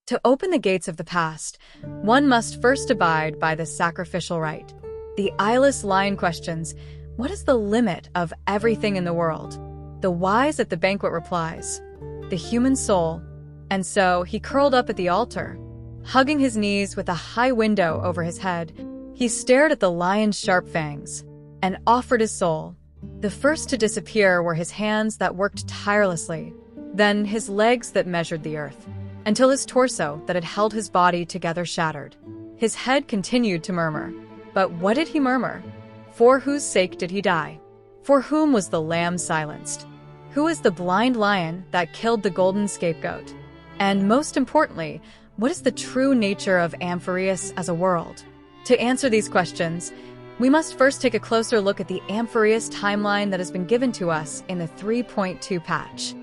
To open the gates of the past, one must first abide by the sacrificial rite. The eyeless lion questions, what is the limit of everything in the world? The wise at the banquet replies, the human soul. And so he curled up at the altar, hugging his knees with a high window over his head. He stared at the lion's sharp fangs and offered his soul. The first to disappear were his hands that worked tirelessly, then his legs that measured the earth, until his torso that had held his body together shattered. His head continued to murmur. But what did he murmur? For whose sake did he die? For whom was the lamb silenced? Who is the blind lion that killed the golden scapegoat? And most importantly, what is the true nature of Amphoreus as a world? To answer these questions, we must first take a closer look at the Amphoreus timeline that has been given to us in the 3.2 patch.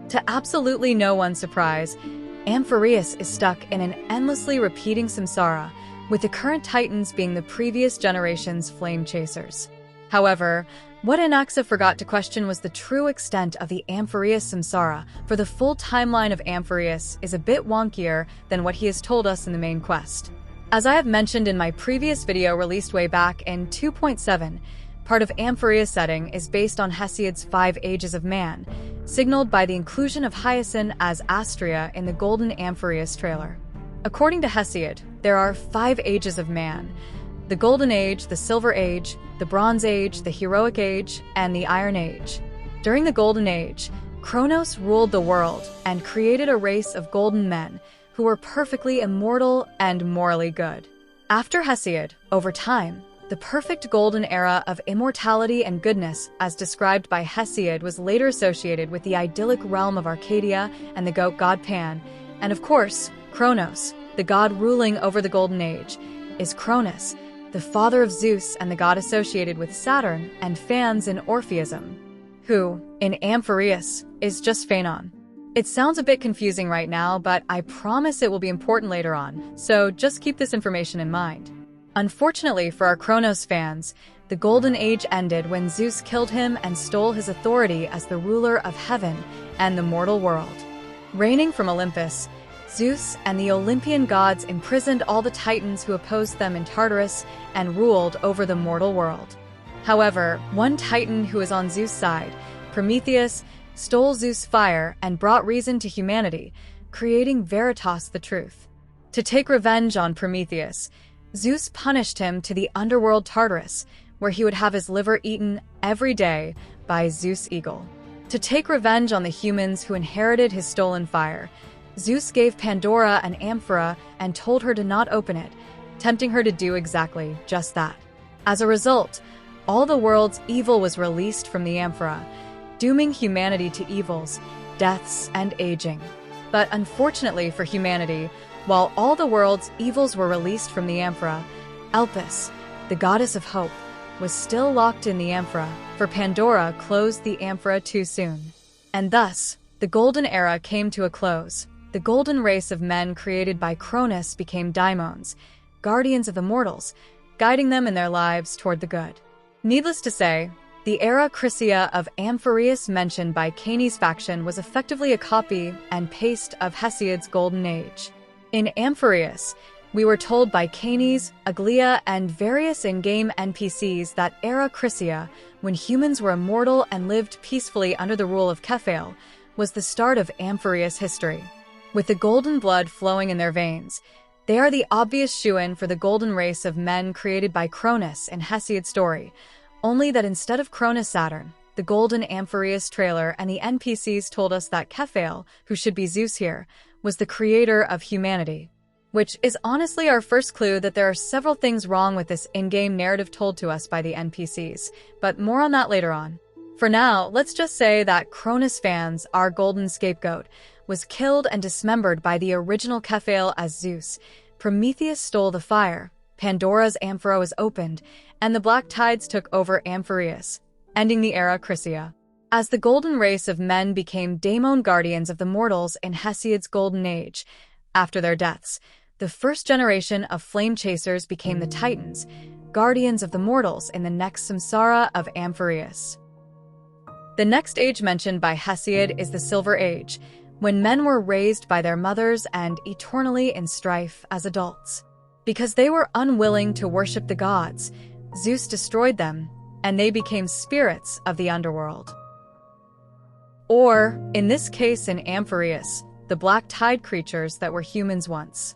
To absolutely no one's surprise, Amphoreus is stuck in an endlessly repeating samsara, with the current titans being the previous generation's flame chasers. However, what Anaxa forgot to question was the true extent of the Amphoreus samsara, for the full timeline of Amphoreus is a bit wonkier than what he has told us in the main quest. As I have mentioned in my previous video released way back in 2.7, part of Amphoreus' setting is based on Hesiod's 5 Ages of Man, signaled by the inclusion of Hyacinth as Astrea in the Golden Amphoreus trailer. According to Hesiod, there are 5 Ages of Man: the Golden Age, the Silver Age, the Bronze Age, the Heroic Age, and the Iron Age. During the Golden Age, Cronus ruled the world and created a race of golden men who were perfectly immortal and morally good. After Hesiod, over time, the perfect golden era of immortality and goodness, as described by Hesiod, was later associated with the idyllic realm of Arcadia and the goat god Pan, and of course, Cronus, the god ruling over the Golden Age, is Cronus, the father of Zeus and the god associated with Saturn and fans in Orpheism, who, in Amphoreus, is just Phainon. It sounds a bit confusing right now, but I promise it will be important later on, so just keep this information in mind. Unfortunately for our Cronus fans, the Golden Age ended when Zeus killed him and stole his authority as the ruler of heaven and the mortal world. Reigning from Olympus, Zeus and the Olympian gods imprisoned all the titans who opposed them in Tartarus and ruled over the mortal world. However, one titan who was on Zeus' side, Prometheus, stole Zeus' fire and brought reason to humanity, creating Veritas the Truth. To take revenge on Prometheus, Zeus punished him to the underworld Tartarus, where he would have his liver eaten every day by Zeus Eagle. To take revenge on the humans who inherited his stolen fire, Zeus gave Pandora an amphora and told her to not open it, tempting her to do exactly just that. As a result, all the world's evil was released from the amphora, dooming humanity to evils, deaths, and aging. But unfortunately for humanity, while all the world's evils were released from the amphora, Elpis, the goddess of hope, was still locked in the amphora, for Pandora closed the amphora too soon. And thus, the Golden Era came to a close. The golden race of men created by Cronus became daimons, guardians of the mortals, guiding them in their lives toward the good. Needless to say, the era Chrysia of Amphoreus mentioned by Cain's faction was effectively a copy and paste of Hesiod's Golden Age. In Amphoreus, we were told by Cain's, Aquila, and various in-game NPCs that era Chrysia, when humans were immortal and lived peacefully under the rule of Kephale, was the start of Amphoreus history. With the golden blood flowing in their veins, they are the obvious shoo-in for the golden race of men created by Cronus in Hesiod's story, only that instead of Cronus Saturn, the golden Amphoreus trailer and the NPCs told us that Kephale, who should be Zeus here, was the creator of humanity. Which is honestly our first clue that there are several things wrong with this in-game narrative told to us by the NPCs, but more on that later on. For now, let's just say that Cronus fans, our golden scapegoat, was killed and dismembered by the original Kephale as Zeus. Prometheus stole the fire, Pandora's amphora was opened, and the black tides took over Amphoreus, ending the era Chrysia. As the golden race of men became daemon guardians of the mortals in Hesiod's Golden Age, after their deaths, the first generation of flame chasers became the Titans, guardians of the mortals in the next samsara of Amphoreus. The next age mentioned by Hesiod is the Silver Age, when men were raised by their mothers and eternally in strife as adults. Because they were unwilling to worship the gods, Zeus destroyed them, and they became spirits of the underworld. Or, in this case in Amphoreus, the black tide creatures that were humans once.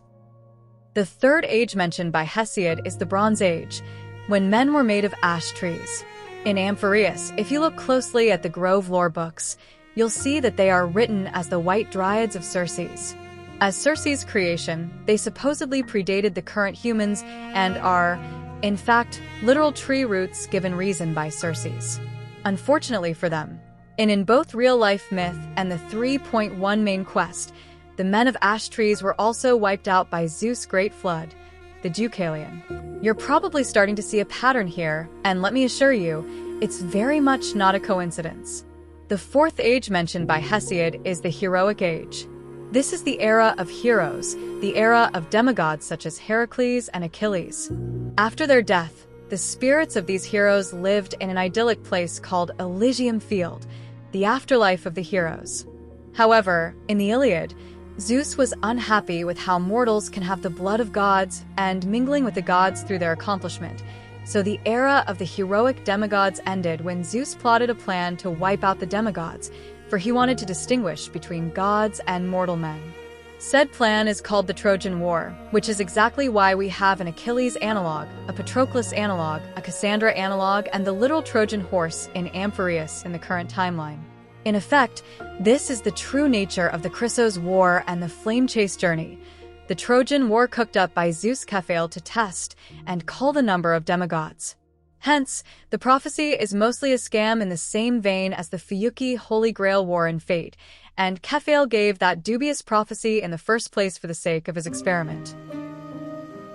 The third age mentioned by Hesiod is the Bronze Age, when men were made of ash trees. In Amphoreus, if you look closely at the Grove lore books, you'll see that they are written as the white dryads of Cerces. As Cerces' creation, they supposedly predated the current humans and are, in fact, literal tree roots given reason by Cerces. Unfortunately for them, and in both real-life myth and the 3.1 main quest, the men of ash trees were also wiped out by Zeus' great flood, the Deucalion. You're probably starting to see a pattern here, and let me assure you, it's very much not a coincidence. The fourth age mentioned by Hesiod is the Heroic Age. This is the era of heroes, the era of demigods such as Heracles and Achilles. After their death, the spirits of these heroes lived in an idyllic place called Elysium Field, the afterlife of the heroes. However, in the Iliad, Zeus was unhappy with how mortals can have the blood of gods and mingling with the gods through their accomplishment. So the era of the heroic demigods ended when Zeus plotted a plan to wipe out the demigods, for he wanted to distinguish between gods and mortal men. Said plan is called the Trojan War, which is exactly why we have an Achilles analog, a Patroclus analog, a Cassandra analog, and the literal Trojan horse in Amphoreus in the current timeline. In effect, this is the true nature of the Chrysos War and the Flame Chase journey. The Trojan War cooked up by Zeus Kephale to test and cull the number of demigods. Hence, the prophecy is mostly a scam in the same vein as the Fiuki Holy Grail War in Fate, and Kephale gave that dubious prophecy in the first place for the sake of his experiment.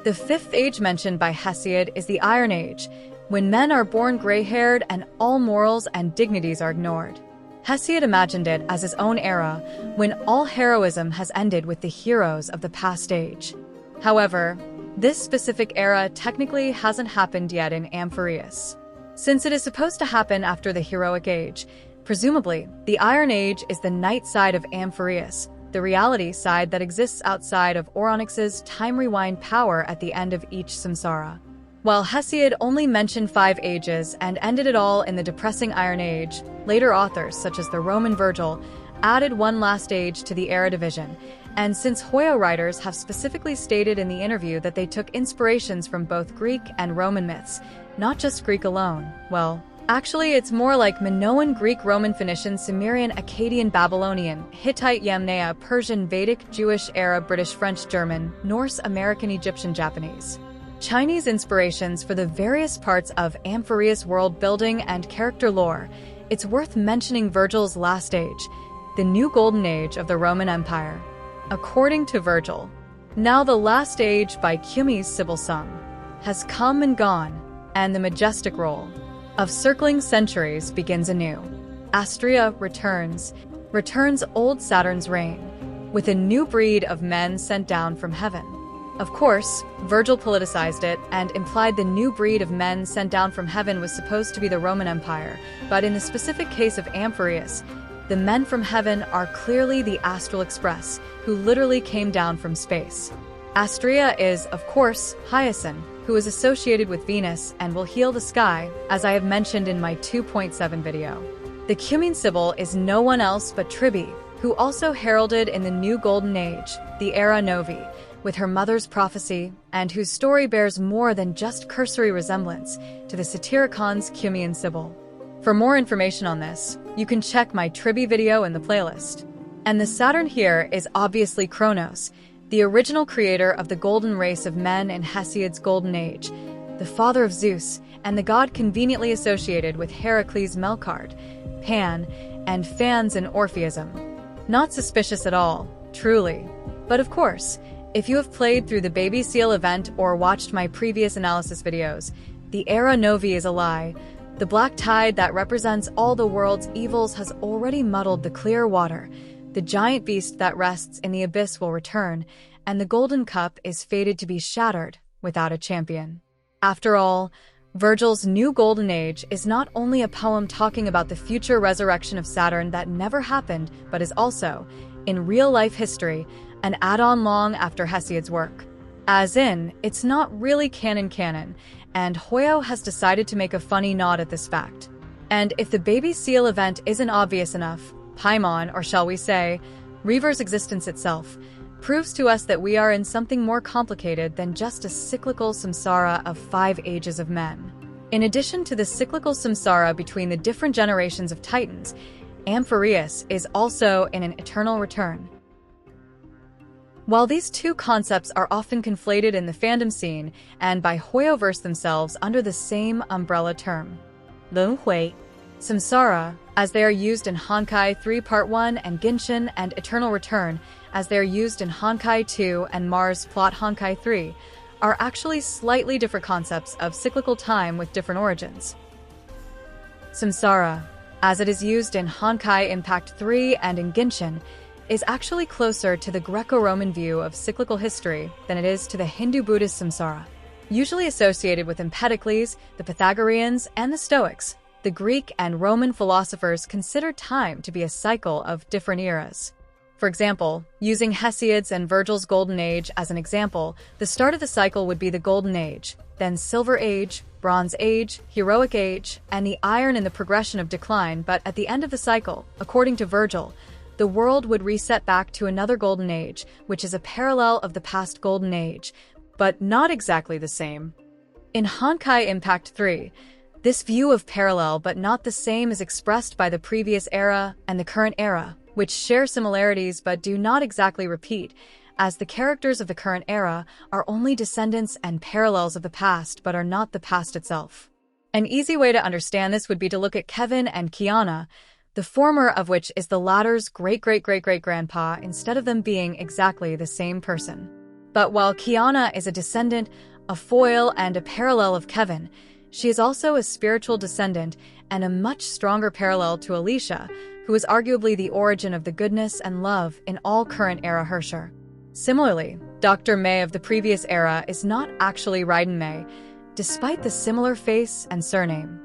The fifth age mentioned by Hesiod is the Iron Age, when men are born gray-haired and all morals and dignities are ignored. Hesiod imagined it as his own era, when all heroism has ended with the heroes of the past age. However, this specific era technically hasn't happened yet in Amphoreus. Since it is supposed to happen after the Heroic Age, presumably, the Iron Age is the night side of Amphoreus, the reality side that exists outside of Oronyx's time rewind power at the end of each Samsara. While Hesiod only mentioned 5 ages and ended it all in the depressing Iron Age, later authors, such as the Roman Virgil, added one last age to the era division, and since Hoyo writers have specifically stated in the interview that they took inspirations from both Greek and Roman myths, not just Greek alone, well, actually it's more like Minoan, Greek, Roman, Phoenician, Sumerian, Akkadian, Babylonian, Hittite, Yamnaya, Persian, Vedic, Jewish, Arab, British, French, German, Norse, American, Egyptian, Japanese. Chinese inspirations for the various parts of Amphoreus world building and character lore, it's worth mentioning Virgil's last age, the new golden age of the Roman Empire. According to Virgil, now the last age by Cummy's Sibyl sung, has come and gone, and the majestic roll of circling centuries begins anew. Astrea returns old Saturn's reign, with a new breed of men sent down from heaven. Of course, Virgil politicized it and implied the new breed of men sent down from heaven was supposed to be the Roman Empire, but in the specific case of Amphoreus, the men from heaven are clearly the Astral Express, who literally came down from space. Astrea is, of course, Hyacinth, who is associated with Venus and will heal the sky, as I have mentioned in my 2.7 video. The Cummene Sibyl is no one else but Tribe, who also heralded in the new Golden Age, the Era Novae, with her mother's prophecy, and whose story bears more than just cursory resemblance to the Satyrcon's Cummene Sibyl. For more information on this, you can check my Tribe video in the playlist. And the Saturn here is obviously Cronus, the original creator of the golden race of men in Hesiod's Golden Age, the father of Zeus, and the god conveniently associated with Heracles Melkart, Pan, and Phans in Orpheism. Not suspicious at all, truly. But of course, if you have played through the Baby Seal event or watched my previous analysis videos, the Era Novae is a lie. The black tide that represents all the world's evils has already muddled the clear water. The giant beast that rests in the abyss will return, and the golden cup is fated to be shattered without a champion. After all, Virgil's New Golden Age is not only a poem talking about the future resurrection of Saturn that never happened, but is also, in real-life history, an add-on long after Hesiod's work. As in, it's not really canon, and Hoyo has decided to make a funny nod at this fact. And if the baby seal event isn't obvious enough, Paimon, or shall we say, Reaver's existence itself, proves to us that we are in something more complicated than just a cyclical samsara of 5 ages of men. In addition to the cyclical samsara between the different generations of Titans, Amphoreus is also in an eternal return. While these two concepts are often conflated in the fandom scene and by Hoyoverse themselves under the same umbrella term, Lunhui, Samsara, as they are used in Honkai 3 Part 1 and Genshin, and Eternal Return, as they are used in Honkai 2 and Mars Plot Honkai 3, are actually slightly different concepts of cyclical time with different origins. Samsara, as it is used in Honkai Impact 3 and in Genshin, is actually closer to the Greco-Roman view of cyclical history than it is to the Hindu-Buddhist samsara. Usually associated with Empedocles, the Pythagoreans, and the Stoics, the Greek and Roman philosophers considered time to be a cycle of different eras. For example, using Hesiod's and Virgil's Golden Age as an example, the start of the cycle would be the Golden Age, then Silver Age, Bronze Age, Heroic Age, and the Iron in the progression of decline, but at the end of the cycle, according to Virgil, the world would reset back to another Golden Age, which is a parallel of the past Golden Age, but not exactly the same. In Honkai Impact 3, this view of parallel but not the same is expressed by the previous era and the current era, which share similarities but do not exactly repeat, as the characters of the current era are only descendants and parallels of the past but are not the past itself. An easy way to understand this would be to look at Kevin and Kiana, the former of which is the latter's great-great-great-great-grandpa instead of them being exactly the same person. But while Kiana is a descendant, a foil, and a parallel of Kevin, she is also a spiritual descendant and a much stronger parallel to Alicia, who is arguably the origin of the goodness and love in all current era Hersher. Similarly, Dr. May of the previous era is not actually Raiden May, despite the similar face and surname.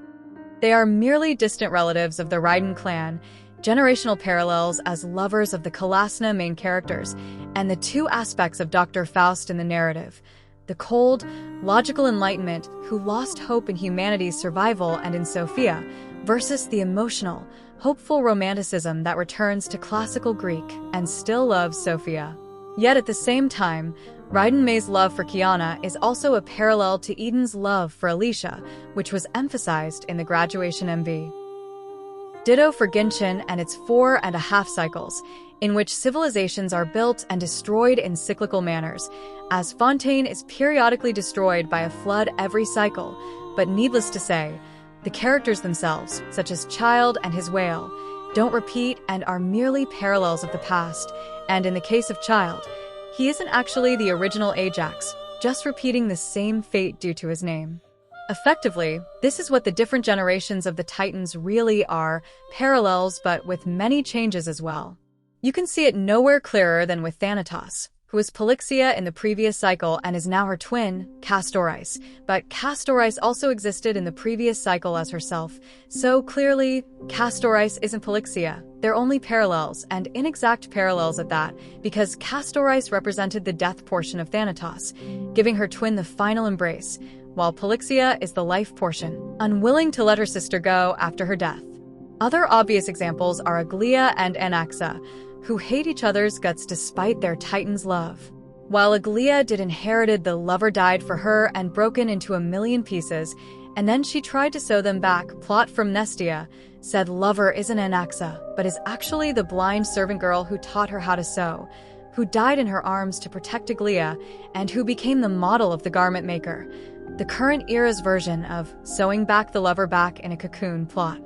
They are merely distant relatives of the Raiden clan, generational parallels as lovers of the Kalasna main characters, and the two aspects of Dr. Faust in the narrative: the cold, logical enlightenment who lost hope in humanity's survival and in Sophia, versus the emotional, hopeful romanticism that returns to classical Greek and still loves Sophia. Yet at the same time, Raiden May's love for Kiana is also a parallel to Eden's love for Alicia, which was emphasized in the Graduation MV. Ditto for Genshin and its 4.5 cycles, in which civilizations are built and destroyed in cyclical manners, as Fontaine is periodically destroyed by a flood every cycle, but needless to say, the characters themselves, such as Child and his whale, don't repeat and are merely parallels of the past, and in the case of Child, he isn't actually the original Ajax, just repeating the same fate due to his name. Effectively, this is what the different generations of the Titans really are, parallels but with many changes as well. You can see it nowhere clearer than with Thanatos, who was Polixia in the previous cycle and is now her twin, Castoris, but Castoris also existed in the previous cycle as herself, so clearly, Castoris isn't Polixia. They're only parallels, and inexact parallels at that, because Castoris represented the death portion of Thanatos, giving her twin the final embrace, while Polixia is the life portion, unwilling to let her sister go after her death. Other obvious examples are Aglia and Anaxa, who hate each other's guts despite their Titan's love. While Aglia did inherited the lover died for her and broken into a million pieces, and then she tried to sew them back, plot from Mnestia, said lover isn't Anaxa, but is actually the blind servant girl who taught her how to sew, who died in her arms to protect Aglia, and who became the model of the garment maker, the current era's version of sewing back the lover back in a cocoon plot.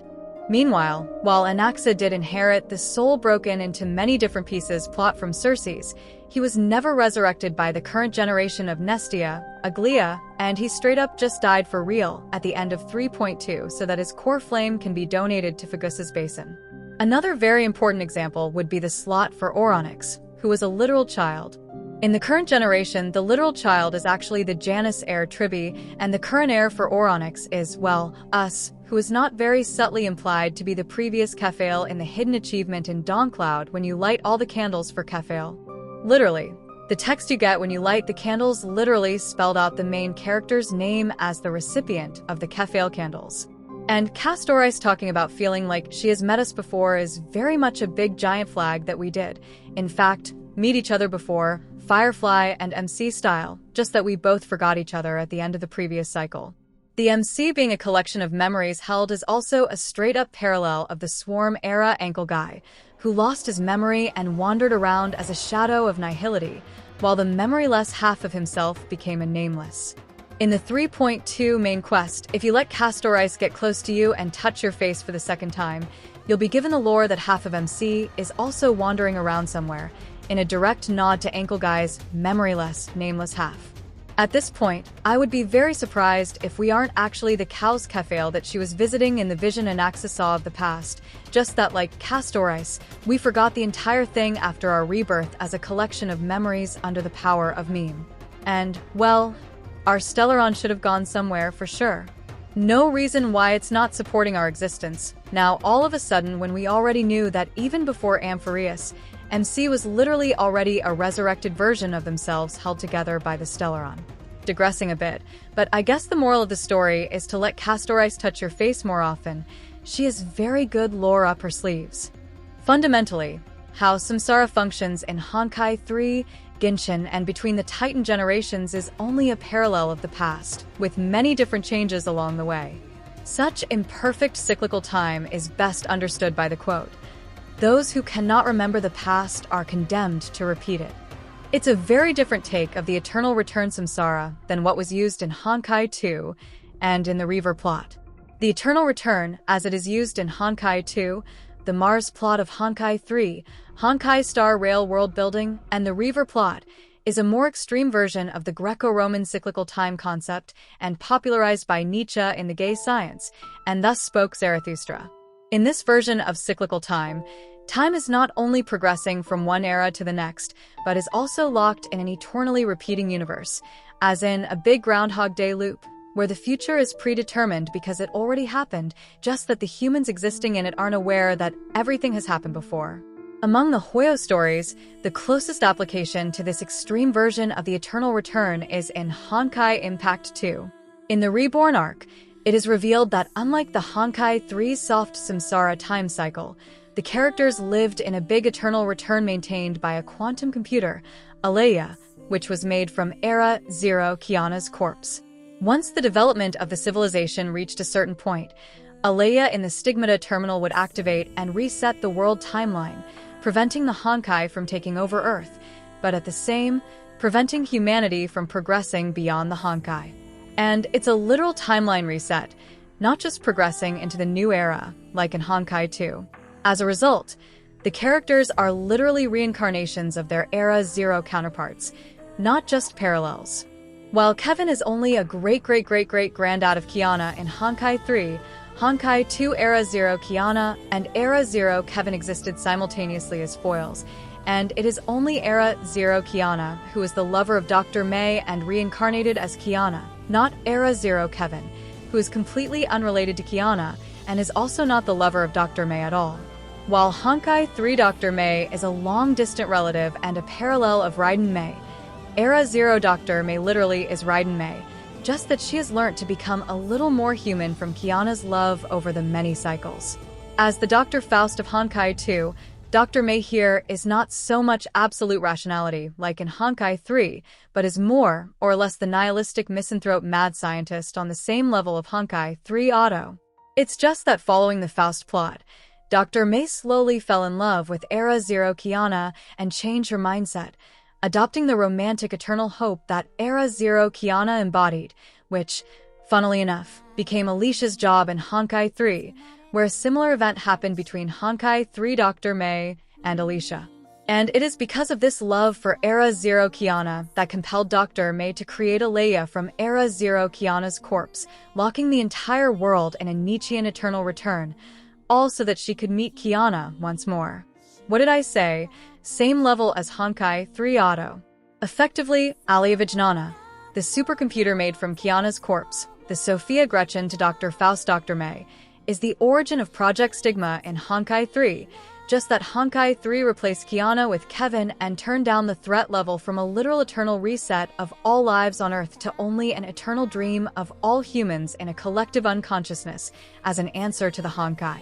Meanwhile, while Anaxa did inherit the soul broken into many different pieces plot from Cerces, he was never resurrected by the current generation of Mnestia, Aglia, and he straight up just died for real at the end of 3.2 so that his core flame can be donated to Phagousa's basin. Another very important example would be the slot for Oronix, who was a literal child. In the current generation, the literal child is actually the Janus heir Tribi, and the current heir for Oronix is, well, us, who is not very subtly implied to be the previous Kephale in the hidden achievement in Dawncloud when you light all the candles for Kephale. Literally, the text you get when you light the candles literally spelled out the main character's name as the recipient of the Kephale candles. And Castoris talking about feeling like she has met us before is very much a big giant flag that we did, in fact, meet each other before, Firefly and MC style, just that we both forgot each other at the end of the previous cycle. The MC being a collection of memories held is also a straight-up parallel of the Swarm-era ankle guy, who lost his memory and wandered around as a shadow of nihility, while the memoryless half of himself became a nameless. In the 3.2 main quest, if you let Castoris get close to you and touch your face for the second time, you'll be given the lore that half of MC is also wandering around somewhere, in a direct nod to Ankle Guy's memoryless, nameless half. At this point, I would be very surprised if we aren't actually the cow's Kephale that she was visiting in the vision Anaxa saw of the past, just that like Castoris, we forgot the entire thing after our rebirth as a collection of memories under the power of meme. And, well, our Stellaron should have gone somewhere for sure. No reason why it's not supporting our existence, now all of a sudden when we already knew that even before Amphoreus, MC was literally already a resurrected version of themselves held together by the Stellaron. Digressing a bit, but I guess the moral of the story is to let Castoris touch your face more often. She has very good lore up her sleeves. Fundamentally, how Samsara functions in Honkai 3, Genshin, and between the Titan generations is only a parallel of the past, with many different changes along the way. Such imperfect cyclical time is best understood by the quote, "Those who cannot remember the past are condemned to repeat it." It's a very different take of the Eternal Return Samsara than what was used in Honkai 2 and in the Reaver plot. The Eternal Return, as it is used in Honkai 2, the Mars plot of Honkai 3, Honkai Star Rail world building, and the Reaver plot, is a more extreme version of the Greco-Roman cyclical time concept and popularized by Nietzsche in the Gay Science, and thus Spoke Zarathustra. In this version of cyclical time, time is not only progressing from one era to the next, but is also locked in an eternally repeating universe, as in a big Groundhog Day loop, where the future is predetermined because it already happened, just that the humans existing in it aren't aware that everything has happened before. Among the Hoyo stories, the closest application to this extreme version of the Eternal Return is in Honkai Impact 2. In the Reborn arc, it is revealed that unlike the Honkai 3 soft Samsara time cycle, the characters lived in a big eternal return maintained by a quantum computer, Alaya, which was made from Era Zero Kiana's corpse. Once the development of the civilization reached a certain point, Alaya in the Stigmata terminal would activate and reset the world timeline, preventing the Honkai from taking over Earth, but at the same, preventing humanity from progressing beyond the Honkai. And it's a literal timeline reset, not just progressing into the new era, like in Honkai 2. As a result, the characters are literally reincarnations of their Era Zero counterparts, not just parallels. While Kevin is only a great-great-great-great-granddad of Kiana in Honkai 3, Honkai 2 Era Zero Kiana and Era Zero Kevin existed simultaneously as foils, and it is only Era Zero Kiana who is the lover of Dr. May and reincarnated as Kiana, not Era Zero Kevin, who is completely unrelated to Kiana and is also not the lover of Dr. May at all. While Honkai 3 Dr. May is a long-distant relative and a parallel of Raiden May, Era Zero Dr. May literally is Raiden May, just that she has learnt to become a little more human from Kiana's love over the many cycles. As the Dr. Faust of Honkai 2, Dr. May here is not so much absolute rationality, like in Honkai 3, but is more or less the nihilistic misanthrope mad scientist on the same level of Honkai 3 Auto. It's just that following the Faust plot, Dr. May slowly fell in love with Era Zero Kiana and changed her mindset, adopting the romantic eternal hope that Era Zero Kiana embodied, which, funnily enough, became Alicia's job in Honkai 3, where a similar event happened between Honkai 3 Dr. May and Alicia. And it is because of this love for Era Zero Kiana that compelled Dr. May to create Alaya from Era Zero Kiana's corpse, locking the entire world in a Nietzschean eternal return, all so that she could meet Kiana once more. What did I say? Same level as Honkai 3 Auto. Effectively, Alayavijnana, the supercomputer made from Kiana's corpse, the Sophia Gretchen to Dr. Faust Dr. May, is the origin of Project Stigma in Honkai 3, just that Honkai 3 replaced Kiana with Kevin and turned down the threat level from a literal eternal reset of all lives on Earth to only an eternal dream of all humans in a collective unconsciousness as an answer to the Honkai.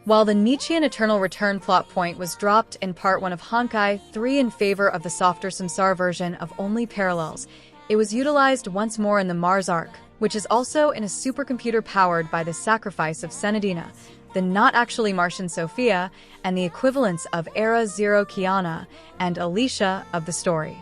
While the Nietzschean eternal return plot point was dropped in Part 1 of Honkai 3 in favor of the softer Samsara version of only parallels, it was utilized once more in the Mars arc, which is also in a supercomputer powered by the sacrifice of Senadina, the not-actually Martian Sophia, and the equivalents of Era Zero Kiana and Alicia of the story.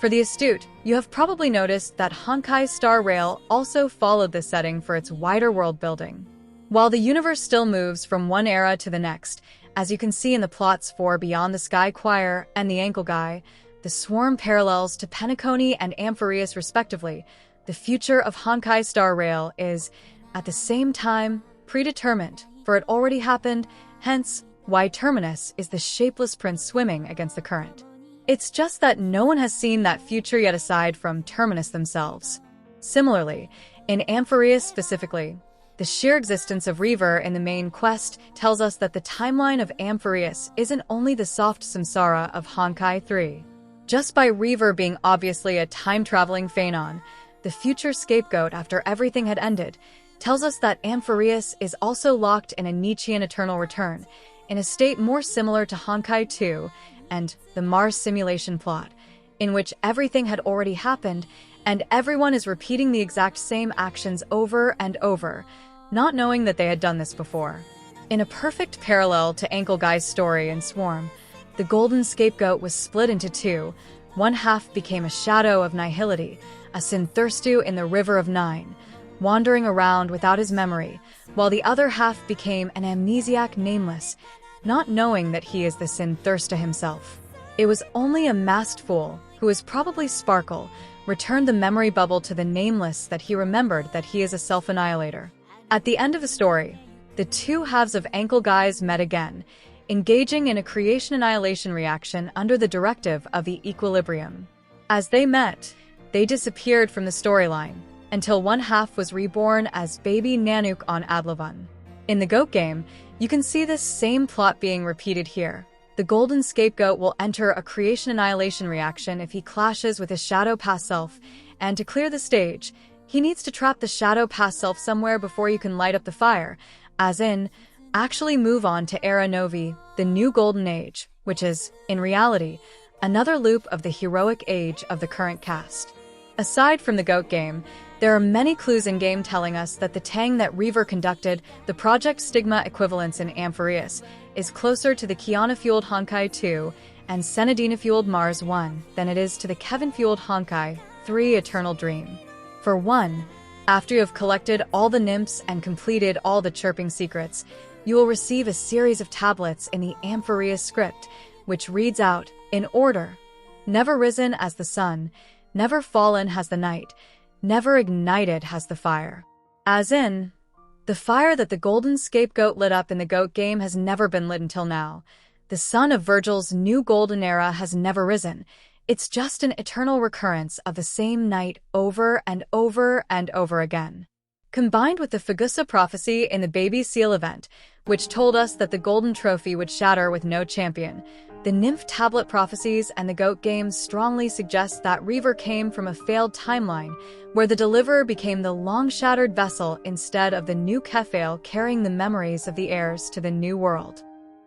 For the astute, you have probably noticed that Honkai Star Rail also followed this setting for its wider world building. While the universe still moves from one era to the next, as you can see in the plots for Beyond the Sky Choir and the Ankle Guy, the swarm parallels to Penacony and Amphoreus respectively, the future of Honkai Star Rail is, at the same time, predetermined, for it already happened, hence why Terminus is the shapeless prince swimming against the current. It's just that no one has seen that future yet aside from Terminus themselves. Similarly, in Amphoreus specifically, the sheer existence of Reaver in the main quest tells us that the timeline of Amphoreus isn't only the soft samsara of Honkai 3. Just by Reaver being obviously a time-traveling Phainon, the future scapegoat after everything had ended, tells us that Amphoreus is also locked in a Nietzschean eternal return, in a state more similar to Honkai 2 and the Mars simulation plot, in which everything had already happened and everyone is repeating the exact same actions over and over, not knowing that they had done this before. In a perfect parallel to Ankle Guy's story in Swarm, the golden scapegoat was split into two. One half became a shadow of nihility, a Synthirstu in the River of Nine, wandering around without his memory, while the other half became an amnesiac nameless, not knowing that he is the Synthirsta himself. It was only a masked fool, who is probably Sparkle, returned the memory bubble to the nameless that he remembered that he is a self-annihilator. At the end of the story, the two halves of Ankle Guys met again, engaging in a creation-annihilation reaction under the directive of the equilibrium. As they met, they disappeared from the storyline, until one half was reborn as baby Nanook on Adlavan. In the Goat game, you can see this same plot being repeated here. The golden scapegoat will enter a creation-annihilation reaction if he clashes with his shadow past self, and to clear the stage, he needs to trap the shadow past self somewhere before you can light up the fire, as in, actually move on to Era Novae, the new golden age, which is, in reality, another loop of the heroic age of the current cast. Aside from the Goat game, there are many clues in-game telling us that the Tang that Reaver conducted, the Project Stigma equivalence in Amphoreus, is closer to the Kiana-fueled Honkai 2 and Senadina-fueled Mars 1 than it is to the Kevin-fueled Honkai 3 Eternal Dream. For one, after you have collected all the nymphs and completed all the chirping secrets, you will receive a series of tablets in the Amphoreus script, which reads out, in order, never risen as the sun, never fallen has the night, never ignited has the fire. As in, the fire that the golden scapegoat lit up in the Goat game has never been lit until now. The sun of Virgil's new golden era has never risen. It's just an eternal recurrence of the same night over and over and over again. Combined with the Phagousa prophecy in the Baby Seal event, which told us that the golden trophy would shatter with no champion, the Nymph Tablet prophecies and the Goat games strongly suggest that Reaver came from a failed timeline, where the Deliverer became the long-shattered vessel instead of the new Kephale carrying the memories of the heirs to the new world.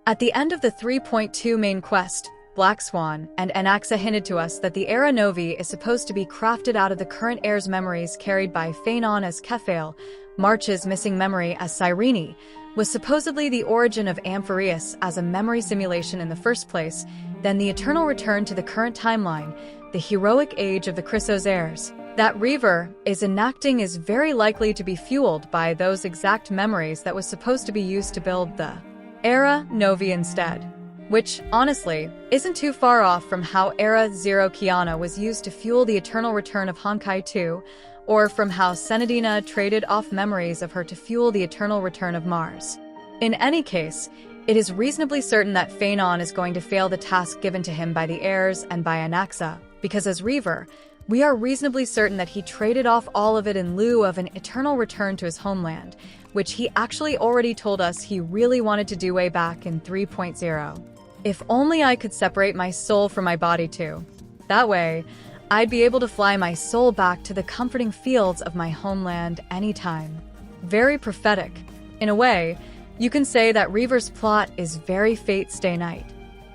At the end of the 3.2 main quest, Black Swan and Anaxa hinted to us that the Era Novae is supposed to be crafted out of the current heir's memories carried by Phainon as Kephale, March's missing memory as Cyrene, was supposedly the origin of Amphoreus as a memory simulation in the first place, then the eternal return to the current timeline, the heroic age of the Chrysos heirs. That Reaver is enacting is very likely to be fueled by those exact memories that was supposed to be used to build the Era Novae instead. Which, honestly, isn't too far off from how Era Zero Kiana was used to fuel the eternal return of Honkai 2, or from how Senadina traded off memories of her to fuel the eternal return of Mars. In any case, It is reasonably certain that Phainon is going to fail the task given to him by the heirs and by Anaxa, because as Reaver, we are reasonably certain that he traded off all of it in lieu of an eternal return to his homeland, which he actually already told us he really wanted to do way back in 3.0. If only I could separate my soul from my body too. That way, I'd be able to fly my soul back to the comforting fields of my homeland anytime. Very prophetic. In a way, you can say that Reaver's plot is very Fate Stay Night.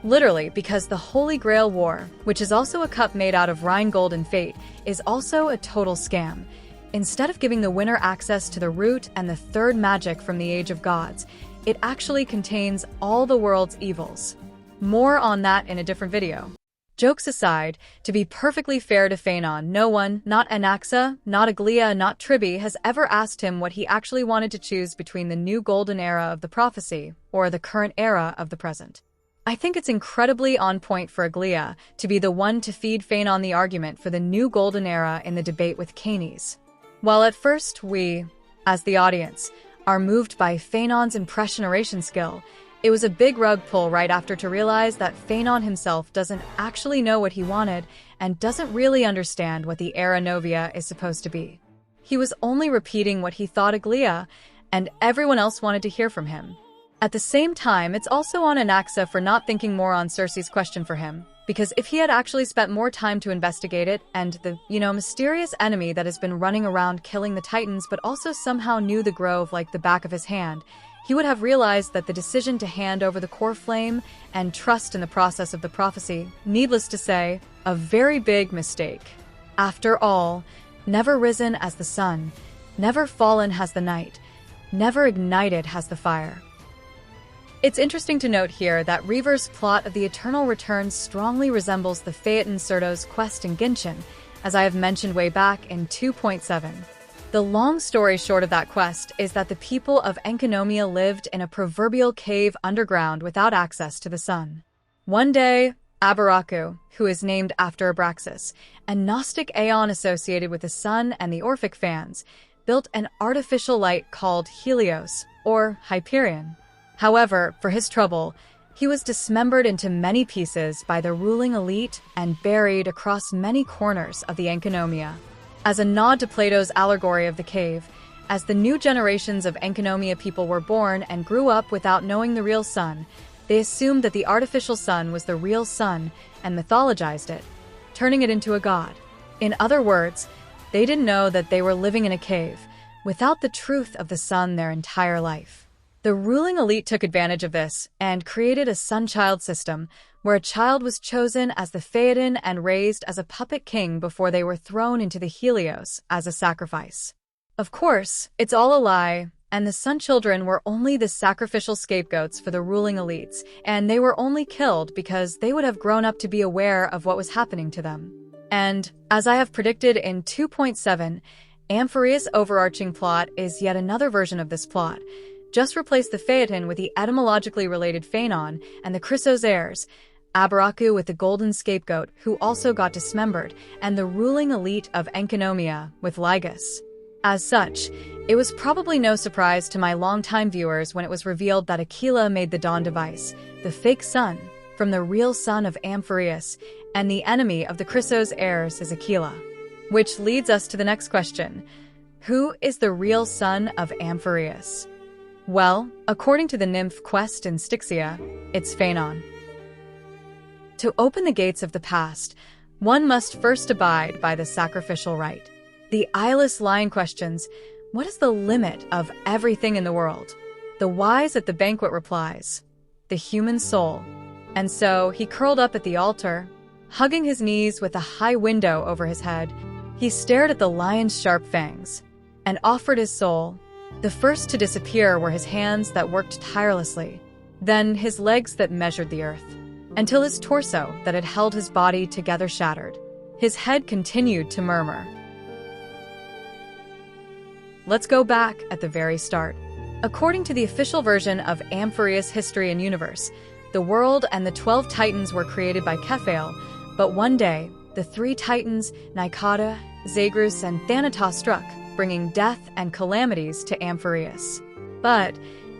Literally, because the Holy Grail War, which is also a cup made out of Rhine gold and fate, is also a total scam. Instead of giving the winner access to the root and the third magic from the Age of Gods, it actually contains all the world's evils. More on that in a different video. Jokes aside, to be perfectly fair to Phainon, no one, not Anaxa, not Aquila, not Tribi, has ever asked him what he actually wanted to choose between the new golden era of the prophecy or the current era of the present. I think it's incredibly on point for Aquila to be the one to feed Phainon the argument for the new golden era in the debate with Canes. While at first we, as the audience, are moved by Phainon's impression oration skill, it was a big rug pull right after to realize that Phainon himself doesn't actually know what he wanted and doesn't really understand what the era Novia is supposed to be. He was only repeating what he thought Aquila, and everyone else wanted to hear from him. At the same time, it's also on Anaxa for not thinking more on Cerces' question for him, because if he had actually spent more time to investigate it and the, mysterious enemy that has been running around killing the Titans but also somehow knew the grove like the back of his hand, he would have realized that the decision to hand over the core flame and trust in the process of the prophecy, needless to say, a very big mistake. After all, never risen as the sun, never fallen has the night, never ignited has the fire. It's interesting to note here that Reaver's plot of the Eternal Return strongly resembles the Phaeton Certos quest in Genshin, as I have mentioned way back in 2.7. The long story short of that quest is that the people of Enkanomia lived in a proverbial cave underground without access to the sun. One day, Abaraku, who is named after Abraxas, a Gnostic aeon associated with the sun and the Orphic fans, built an artificial light called Helios, or Hyperion. However, for his trouble, he was dismembered into many pieces by the ruling elite and buried across many corners of the Enkanomia. As a nod to Plato's allegory of the cave, as the new generations of Enkanomia people were born and grew up without knowing the real sun, they assumed that the artificial sun was the real sun and mythologized it, turning it into a god. In other words, they didn't know that they were living in a cave, without the truth of the sun their entire life. The ruling elite took advantage of this and created a sun-child system where a child was chosen as the Phaeton and raised as a puppet king before they were thrown into the Helios as a sacrifice. Of course, it's all a lie, and the sun children were only the sacrificial scapegoats for the ruling elites, and they were only killed because they would have grown up to be aware of what was happening to them. And, as I have predicted in 2.7, Amphoreus' overarching plot is yet another version of this plot. Just replace the Phaeton with the etymologically related Phainon and the Chrysos heirs, Abaraku with the golden scapegoat who also got dismembered, and the ruling elite of Enkanomia with Ligus. As such, it was probably no surprise to my longtime viewers when it was revealed that Aquila made the Dawn device, the fake sun, from the real son of Amphoreus, and the enemy of the Chrysos heirs is Aquila. Which leads us to the next question. Who is the real son of Amphoreus? Well, according to the nymph quest in Styxia, it's Phainon. To open the gates of the past, one must first abide by the sacrificial rite. The eyeless lion questions, what is the limit of everything in the world? The wise at the banquet replies, the human soul. And so he curled up at the altar, hugging his knees with a high window over his head. He stared at the lion's sharp fangs and offered his soul. The first to disappear were his hands that worked tirelessly, then his legs that measured the earth, until his torso that had held his body together shattered. His head continued to murmur. Let's go back at the very start. According to the official version of Amphoreus' History and Universe, the world and the 12 titans were created by Kephale, but one day, the 3 titans, Nikador, Zagreus, and Thanatos struck, bringing death and calamities to Amphoreus. But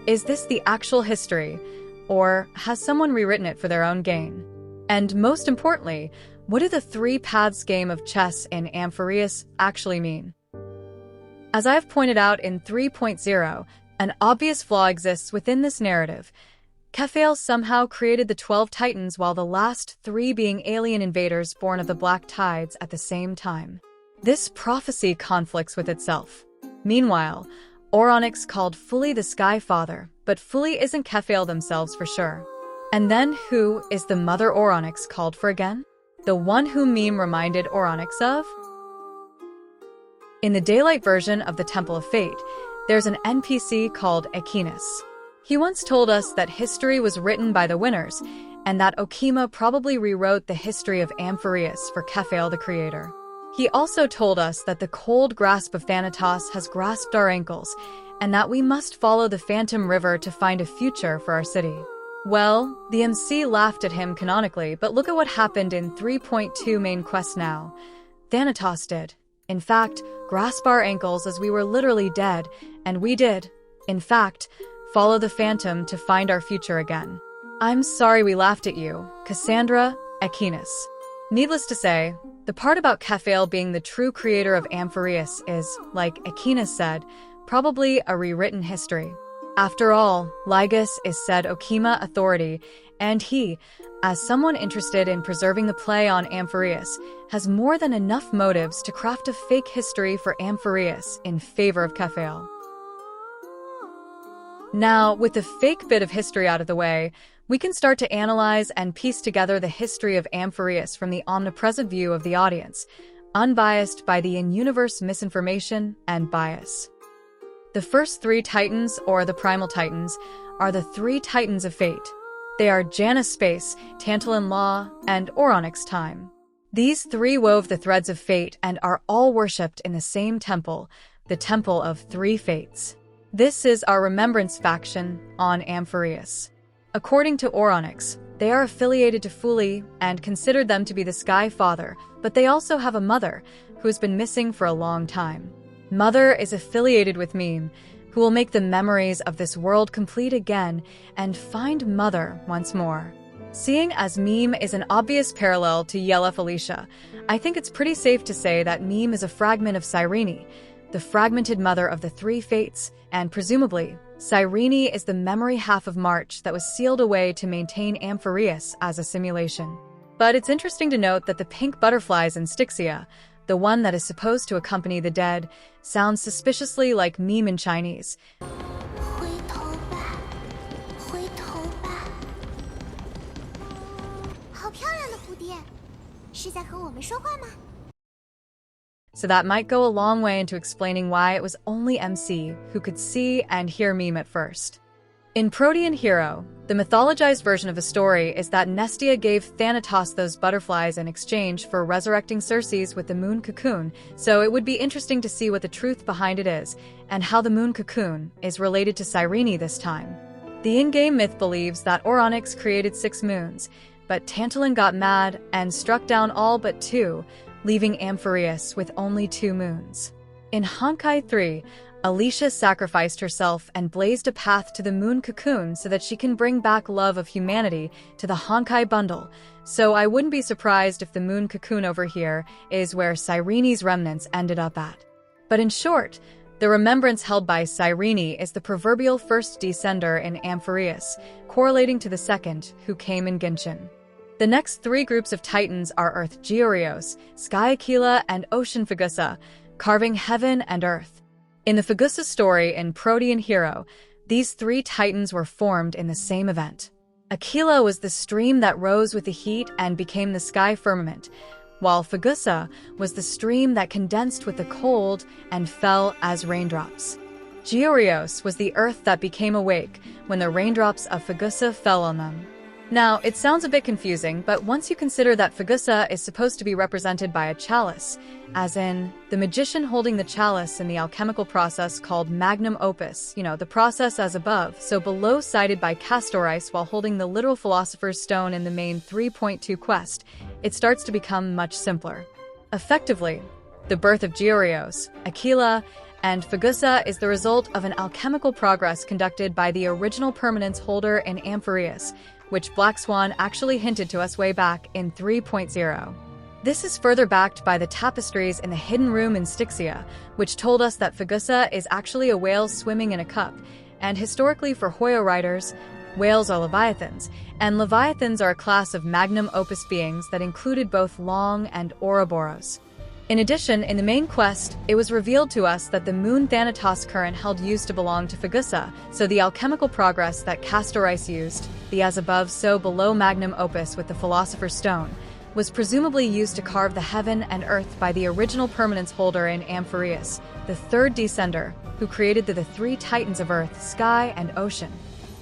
is this the actual history, Or has someone rewritten it for their own gain? And most importantly, what do the three paths game of chess in Amphoreus actually mean? As I have pointed out in 3.0, an obvious flaw exists within this narrative. Kephale somehow created the 12 titans while the last 3 being alien invaders born of the Black Tides at the same time. This prophecy conflicts with itself. Meanwhile, Oronix called Fully the Sky Father, but Fully isn't Kephale themselves for sure. And then who is the mother Oronix called for again? The one whom Meme reminded Oronix of? In the Daylight version of the Temple of Fate, there's an NPC called Aquinas. He once told us that history was written by the winners, and that Okima probably rewrote the history of Amphoreus for Kephale the creator. He also told us that the cold grasp of Thanatos has grasped our ankles, and that we must follow the Phantom River to find a future for our city. Well, the MC laughed at him canonically, but look at what happened in 3.2 main quest now. Thanatos did, in fact, grasp our ankles as we were literally dead, and we did, in fact, follow the Phantom to find our future again. I'm sorry we laughed at you, Cassandra, Aquinas. Needless to say, the part about Kephale being the true creator of Amphoreus is, like Aquinas said, probably a rewritten history. After all, Ligus is said Okima authority, and he, as someone interested in preserving the play on Amphoreus, has more than enough motives to craft a fake history for Amphoreus in favor of Kephale. Now, with the fake bit of history out of the way, we can start to analyze and piece together the history of Amphoreus from the omnipresent view of the audience, unbiased by the in-universe misinformation and bias. The first 3 titans, or the primal titans, are the 3 titans of fate. They are Janus Space, Tantalon Law, and Oronix Time. These 3 wove the threads of fate and are all worshipped in the same temple, the Temple of 3 Fates. This is our Remembrance faction on Amphoreus. According to Oronix, they are affiliated to Fully and considered them to be the Sky Father, but they also have a mother, who has been missing for a long time. Mother is affiliated with Meme, who will make the memories of this world complete again and find Mother once more. Seeing as Meme is an obvious parallel to Yela Felicia, I think it's pretty safe to say that Meme is a fragment of Cyrene, the fragmented mother of the 3 fates, and presumably, Cyrene is the memory half of March that was sealed away to maintain Amphoreus as a simulation. But it's interesting to note that the pink butterflies in Styxia, the one that is supposed to accompany the dead, sounds suspiciously like Meme in Chinese. So that might go a long way into explaining why it was only MC who could see and hear Meme at first. In Protean Hero, the mythologized version of the story is that Mnestia gave Thanatos those butterflies in exchange for resurrecting Cerces with the moon cocoon, so it would be interesting to see what the truth behind it is, and how the moon cocoon is related to Cyrene this time. The in-game myth believes that Oronix created 6 moons, but Tantalon got mad and struck down all but 2, leaving Amphoreus with only 2 moons. In Honkai 3, Alicia sacrificed herself and blazed a path to the moon cocoon so that she can bring back love of humanity to the Honkai bundle, so I wouldn't be surprised if the moon cocoon over here is where Cyrene's remnants ended up at. But in short, the remembrance held by Cyrene is the proverbial first descender in Amphoreus, correlating to the second, who came in Genshin. The next 3 groups of titans are Earth Georios, Sky Aquila, and Ocean Phagousa, carving heaven and earth. In the Phagousa story in Protean Hero, these 3 titans were formed in the same event. Aquila was the stream that rose with the heat and became the sky firmament, while Phagousa was the stream that condensed with the cold and fell as raindrops. Georios was the earth that became awake when the raindrops of Phagousa fell on them. Now, it sounds a bit confusing, but once you consider that Phagousa is supposed to be represented by a chalice, as in the magician holding the chalice in the alchemical process called magnum opus, the process as above, so below cited by Castorice while holding the literal philosopher's stone in the main 3.2 quest, it starts to become much simpler. Effectively, the birth of Georios, Aquila, and Phagousa is the result of an alchemical progress conducted by the original permanence holder in Amphoreus, which Black Swan actually hinted to us way back in 3.0. This is further backed by the tapestries in the hidden room in Styxia, which told us that Phagousa is actually a whale swimming in a cup, and historically for Hoyo writers, whales are leviathans, and leviathans are a class of magnum opus beings that included both Long and Ouroboros. In addition, in the main quest, it was revealed to us that the moon Thanatos current held used to belong to Phagousa, so the alchemical progress that Castorice used, the as above so below magnum opus with the Philosopher's Stone, was presumably used to carve the heaven and earth by the original permanence holder in Amphoreus, the third descender, who created the three titans of earth, sky, and ocean.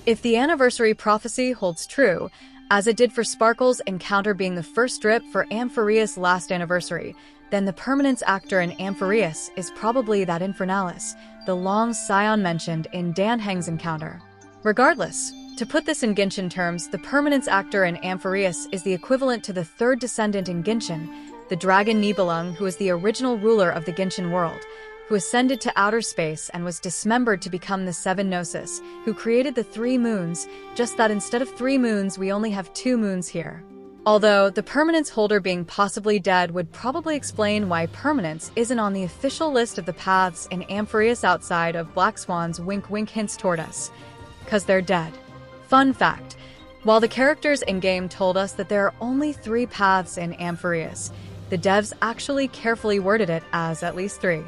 If the anniversary prophecy holds true, as it did for Sparkle's encounter being the first drip for Amphoreus' last anniversary, then the permanence actor in Amphoreus is probably that Infernalis, the long scion mentioned in Dan Heng's encounter. Regardless, to put this in Genshin terms, the permanence actor in Amphoreus is the equivalent to the third descendant in Genshin, the dragon Nibelung, who is the original ruler of the Genshin world, who ascended to outer space and was dismembered to become the Seven Gnosis, who created the three moons, just that instead of 3 moons we only have 2 moons here. Although the permanence holder being possibly dead would probably explain why permanence isn't on the official list of the paths in Amphoreus outside of Black Swan's wink-wink hints toward us. 'Cause they're dead. Fun fact, while the characters in-game told us that there are only 3 paths in Amphoreus, the devs actually carefully worded it as at least 3.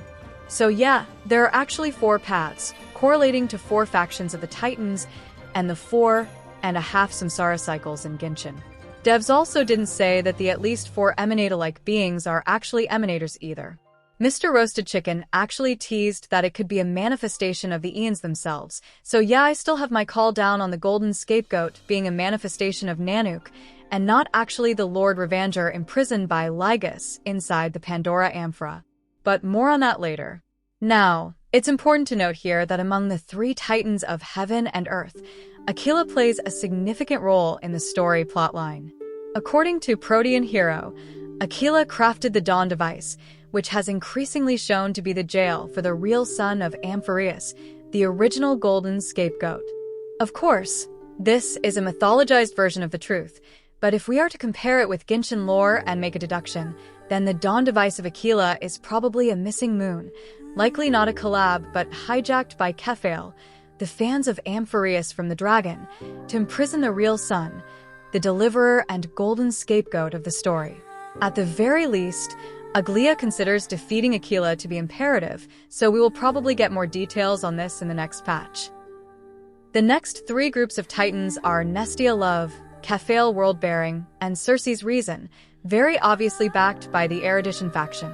So yeah, there are actually 4 paths, correlating to 4 factions of the Titans, and the 4.5 Samsara cycles in Genshin. Devs also didn't say that the at least 4 Emanata-like beings are actually Emanators either. Mr. Roasted Chicken actually teased that it could be a manifestation of the Eons themselves, so yeah, I still have my call down on the golden scapegoat being a manifestation of Nanook, and not actually the Lord Revanger imprisoned by Lygus inside the Pandora amphora. But more on that later. Now, it's important to note here that among the 3 titans of heaven and earth, Aquila plays a significant role in the story plotline. According to Protean Hero, Aquila crafted the Dawn device, which has increasingly shown to be the jail for the real son of Amphoreus, the original golden scapegoat. Of course, this is a mythologized version of the truth, but if we are to compare it with Genshin lore and make a deduction, then the Dawn device of Aquila is probably a missing moon, likely not a collab but hijacked by Kephale, the fans of Amphoreus from the dragon, to imprison the real son, the deliverer and golden scapegoat of the story. At the very least, Aquila considers defeating Aquila to be imperative, so we will probably get more details on this in the next patch. The next 3 groups of titans are Mnestia Love, Kephale World-Bearing, and Cerces Reason, very obviously backed by the Erudition faction.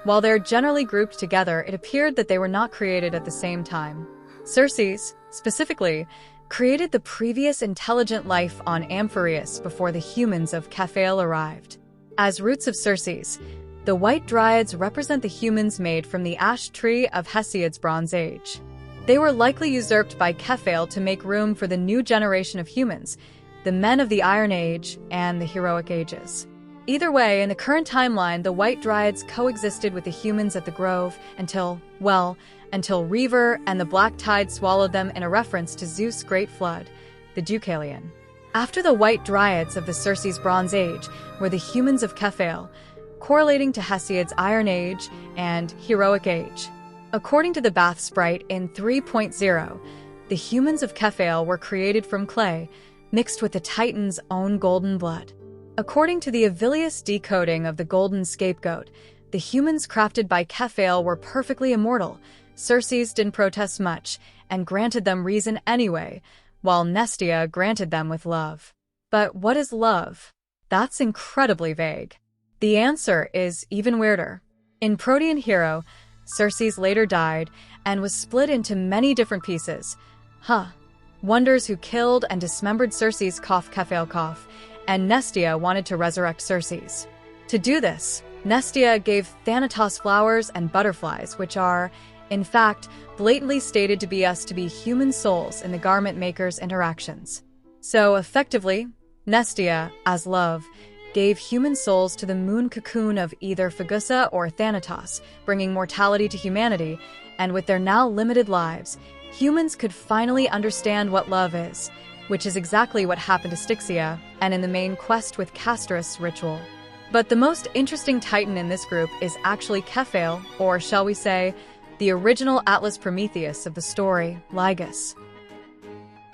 While they're generally grouped together, it appeared that they were not created at the same time. Cerces, specifically, created the previous intelligent life on Amphoreus before the humans of Kephale arrived. As roots of Cerces, the White Dryads represent the humans made from the ash tree of Hesiod's Bronze Age. They were likely usurped by Kephale to make room for the new generation of humans, the men of the Iron Age and the Heroic Ages. Either way, in the current timeline, the White Dryads coexisted with the humans at the Grove until Reaver and the Black Tide swallowed them in a reference to Zeus' Great Flood, the Deucalion. After the White Dryads of the Cerces Bronze Age were the humans of Kephale, correlating to Hesiod's Iron Age and Heroic Age. According to the Bath Sprite in 3.0, the humans of Kephale were created from clay, mixed with the Titan's own golden blood. According to the Avilius decoding of the golden scapegoat, the humans crafted by Kephale were perfectly immortal. Cerces didn't protest much, and granted them reason anyway, while Mnestia granted them with love. But what is love? That's incredibly vague. The answer is even weirder. In Protean Hero, Cerces later died and was split into many different pieces. Wonders who killed and dismembered Cerces Kephale, and Mnestia wanted to resurrect Cerces. To do this, Mnestia gave Thanatos flowers and butterflies, which are, in fact, blatantly stated to be human souls in the garment maker's interactions. So, effectively, Mnestia, as love, gave human souls to the moon cocoon of either Phagousa or Thanatos, bringing mortality to humanity, and with their now limited lives, humans could finally understand what love is, which is exactly what happened to Styxia, and in the main quest with Castrus ritual. But the most interesting titan in this group is actually Kephale, or shall we say, the original Atlas Prometheus of the story, Lycus.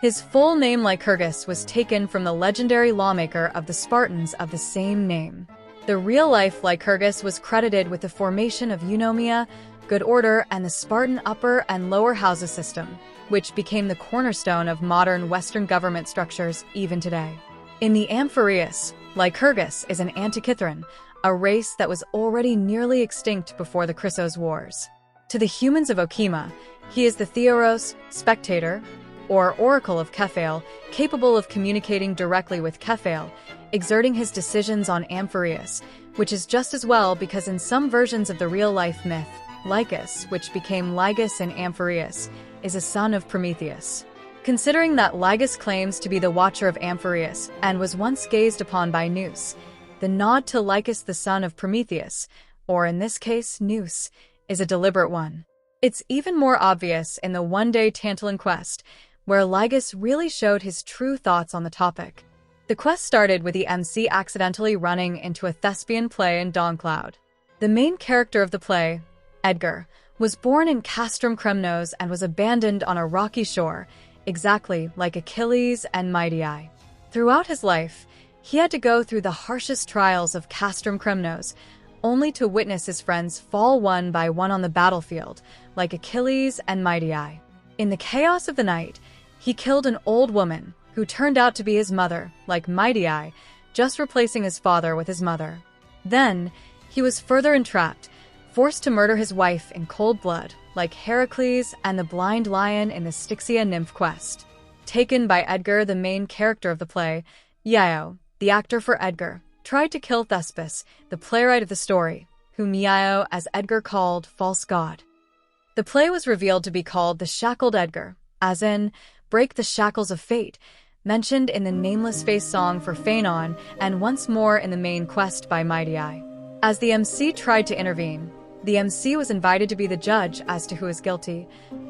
His full name Lycurgus was taken from the legendary lawmaker of the Spartans of the same name. The real-life Lycurgus was credited with the formation of eunomia, good order, and the Spartan upper and lower houses system, which became the cornerstone of modern Western government structures even today. In the Amphoreus, Lycurgus is an Antikythera, a race that was already nearly extinct before the Chrysos Wars. To the humans of Okima, he is the Theoros, spectator, or oracle of Kephale, capable of communicating directly with Kephale, exerting his decisions on Amphoreus, which is just as well because in some versions of the real-life myth, Lycus, which became Lygus in Amphoreus, is a son of Prometheus. Considering that Lycus claims to be the watcher of Amphoreus and was once gazed upon by Nous, the nod to Lycus the son of Prometheus, or in this case Nous, is a deliberate one. It's even more obvious in the one-day Tantalin quest, where Lycus really showed his true thoughts on the topic. The quest started with the MC accidentally running into a thespian play in Dawncloud. The main character of the play, Edgar, was born in Castrum Cremnos and was abandoned on a rocky shore, exactly like Achilles and Myphai. Throughout his life, he had to go through the harshest trials of Castrum Cremnos, only to witness his friends fall one by one on the battlefield, like Achilles and Myphai. In the chaos of the night, he killed an old woman, who turned out to be his mother, like Myphai, just replacing his father with his mother. Then, he was further entrapped, forced to murder his wife in cold blood, like Heracles and the blind lion in the Styxia nymph quest. Taken by Edgar, the main character of the play, Hoyo, the actor for Edgar, tried to kill Thespis, the playwright of the story, whom Hoyo, as Edgar called, false god. The play was revealed to be called The Shackled Edgar, as in, break the shackles of fate, mentioned in the Nameless Face song for Phainon and once more in the main quest by Myphai. As the MC tried to intervene, the MC was invited to be the judge as to who is guilty,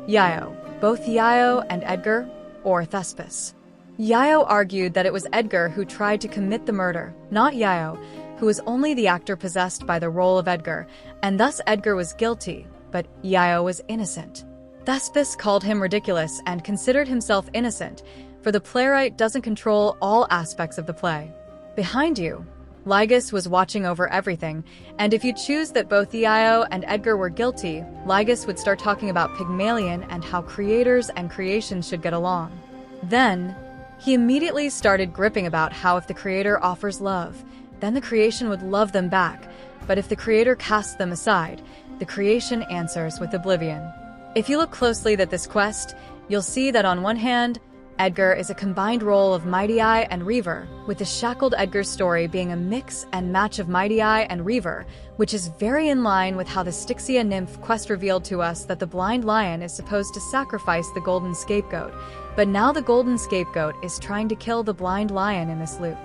Hoyo, both Hoyo and Edgar, or Thespis. Hoyo argued that it was Edgar who tried to commit the murder, not Hoyo, who was only the actor possessed by the role of Edgar, and thus Edgar was guilty, but Hoyo was innocent. Thespis called him ridiculous and considered himself innocent, for the playwright doesn't control all aspects of the play. Behind you, Lycus was watching over everything, and if you choose that both Hoyo and Edgar were guilty, Lycus would start talking about Pygmalion and how creators and creation should get along. Then, he immediately started gripping about how if the creator offers love, then the creation would love them back, but if the creator casts them aside, the creation answers with oblivion. If you look closely at this quest, you'll see that on one hand, Edgar is a combined role of Myphai and Reaver, with the Shackled Edgar story being a mix and match of Myphai and Reaver, which is very in line with how the Styxia nymph quest revealed to us that the blind lion is supposed to sacrifice the golden scapegoat, but now the golden scapegoat is trying to kill the blind lion in this loop.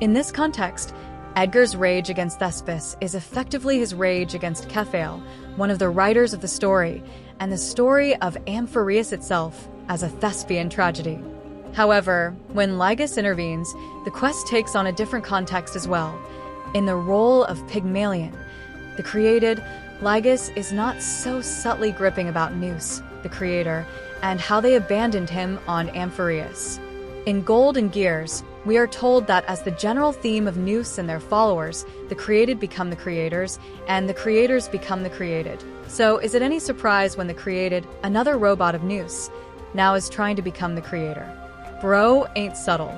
In this context, Edgar's rage against Thespis is effectively his rage against Kephale, one of the writers of the story, and the story of Amphoreus itself as a thespian tragedy. However, when Lycus intervenes, the quest takes on a different context as well. In the role of Pygmalion, the created, Lycus is not so subtly gripping about Nous, the creator, and how they abandoned him on Amphoreus. In Gold and Gears, we are told that as the general theme of Nous and their followers, the created become the creators, and the creators become the created. So is it any surprise when the created, another robot of Nous, now is trying to become the creator? Bro ain't subtle.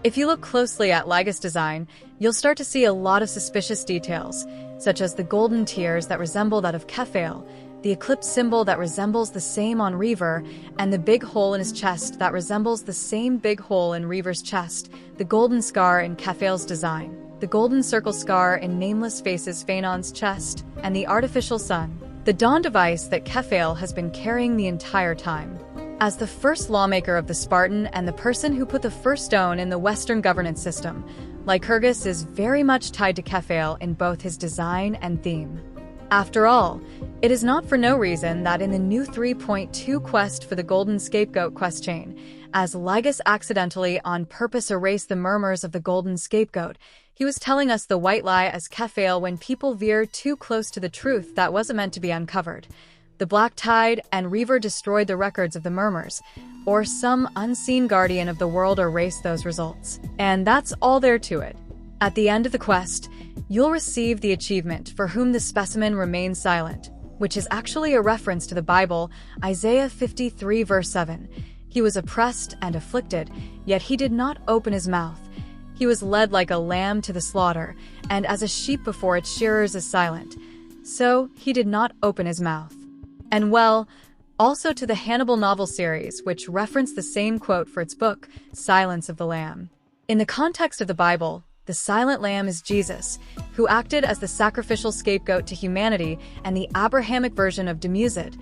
If you look closely at Lycus' design, you'll start to see a lot of suspicious details, such as the golden tears that resemble that of Kephale, the eclipse symbol that resembles the same on Reaver, and the big hole in his chest that resembles the same big hole in Reaver's chest, the golden scar in Kephale's design, the golden circle scar in Nameless Face's Phainon's chest, and the artificial sun, the dawn device that Kephale has been carrying the entire time. As the first lawmaker of the Spartan and the person who put the first stone in the Western governance system, Lycurgus is very much tied to Kephale in both his design and theme. After all, it is not for no reason that in the new 3.2 quest for the Golden Scapegoat quest chain, as Lygus accidentally on purpose erased the murmurs of the Golden Scapegoat, he was telling us the white lie as Kephale when people veer too close to the truth that wasn't meant to be uncovered. The Black Tide and Reaver destroyed the records of the murmurs, or some unseen guardian of the world erased those results. And that's all there to it. At the end of the quest, you'll receive the achievement for whom the specimen remains silent, which is actually a reference to the Bible, Isaiah 53 verse 7. He was oppressed and afflicted, yet he did not open his mouth. He was led like a lamb to the slaughter, and as a sheep before its shearers is silent. So he did not open his mouth. And well, also to the Hannibal novel series, which referenced the same quote for its book, Silence of the Lamb. In the context of the Bible, the silent lamb is Jesus, who acted as the sacrificial scapegoat to humanity and the Abrahamic version of Dumuzi,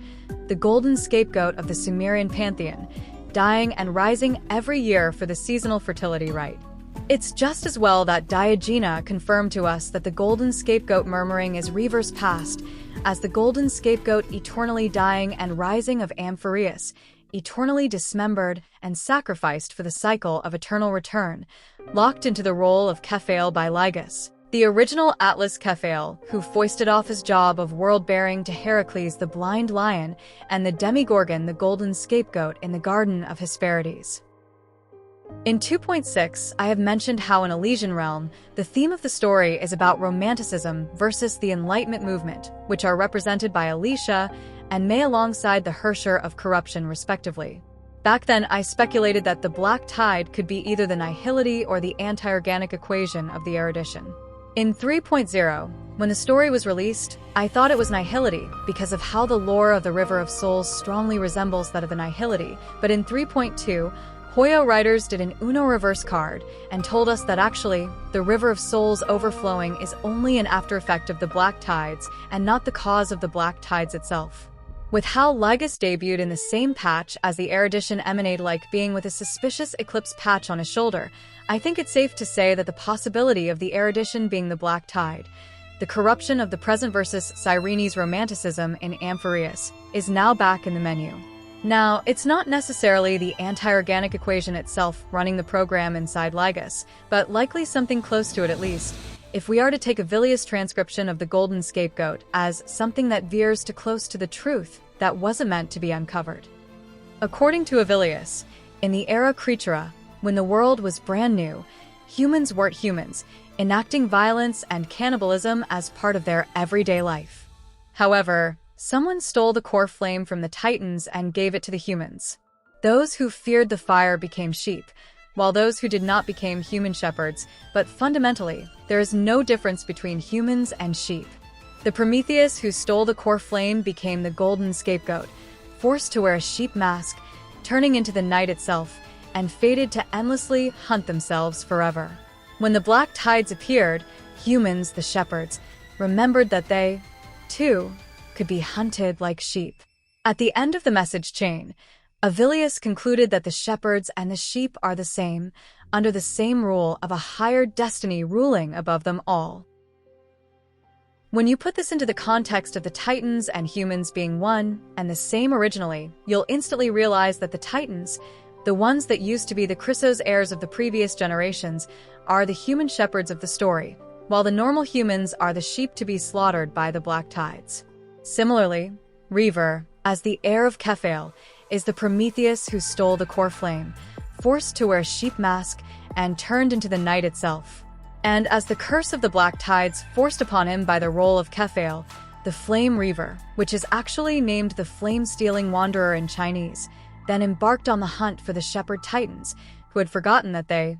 the golden scapegoat of the Sumerian pantheon, dying and rising every year for the seasonal fertility rite. It's just as well that Diogenes confirmed to us that the golden scapegoat murmuring is Reaver's past, as the golden scapegoat eternally dying and rising of Amphoreus, eternally dismembered and sacrificed for the cycle of eternal return, locked into the role of Kephale by Lygus, the original Atlas Kephale, who foisted off his job of world-bearing to Heracles the blind lion and the Demigorgon the golden scapegoat in the Garden of Hesperides. In 2.6, I have mentioned how in Elysian Realm, the theme of the story is about Romanticism versus the Enlightenment movement, which are represented by Alicia and May alongside the Hersher of corruption, respectively. Back then, I speculated that the Black Tide could be either the nihility or the anti-organic equation of the Erudition. In 3.0, when the story was released, I thought it was nihility because of how the lore of the River of Souls strongly resembles that of the nihility, but in 3.2, Hoyo writers did an Uno reverse card and told us that actually, the River of Souls overflowing is only an after-effect of the Black Tides and not the cause of the Black Tides itself. With how Lygus debuted in the same patch as the Erudition emanate like being with a suspicious eclipse patch on his shoulder, I think it's safe to say that the possibility of the Erudition being the Black Tide, the corruption of the present versus Cyrene's romanticism in Amphoreus, is now back in the menu. Now, it's not necessarily the anti-organic equation itself running the program inside Lygus, but likely something close to it at least, if we are to take Avilius' transcription of the Golden Scapegoat as something that veers too close to the truth that wasn't meant to be uncovered. According to Avilius, in the era Creatura, when the world was brand new, humans weren't humans, enacting violence and cannibalism as part of their everyday life. However, someone stole the core flame from the Titans and gave it to the humans. Those who feared the fire became sheep, while those who did not became human shepherds, but fundamentally, there is no difference between humans and sheep. The Prometheus who stole the core flame became the golden scapegoat, forced to wear a sheep mask, turning into the night itself, and fated to endlessly hunt themselves forever. When the Black Tides appeared, humans, the shepherds, remembered that they, too, could be hunted like sheep. At the end of the message chain, Avilius concluded that the shepherds and the sheep are the same, under the same rule of a higher destiny ruling above them all. When you put this into the context of the Titans and humans being one and the same originally, you'll instantly realize that the Titans, the ones that used to be the Chrysos heirs of the previous generations, are the human shepherds of the story, while the normal humans are the sheep to be slaughtered by the Black Tides. Similarly, Reaver, as the heir of Kephale, is the Prometheus who stole the core flame, forced to wear a sheep mask, and turned into the night itself. And as the curse of the Black Tides forced upon him by the role of Kephale, the Flame Reaver, which is actually named the Flame-Stealing Wanderer in Chinese, then embarked on the hunt for the Shepherd Titans, who had forgotten that they,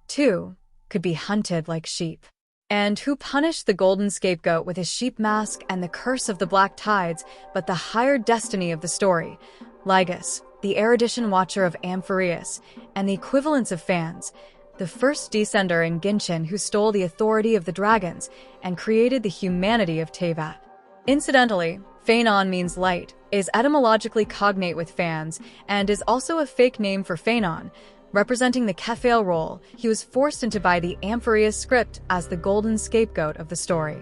too, could be hunted like sheep. And who punished the golden scapegoat with his sheep mask and the curse of the Black Tides, but the higher destiny of the story, Lygus, the Erudition Watcher of Amphoreus, and the equivalents of fans, the first descender in Genshin who stole the authority of the dragons and created the humanity of Teyvat. Incidentally, Phainon means light, is etymologically cognate with fans, and is also a fake name for Phainon, Representing the Kephale role, he was forced into by the Amphoreus script as the golden scapegoat of the story.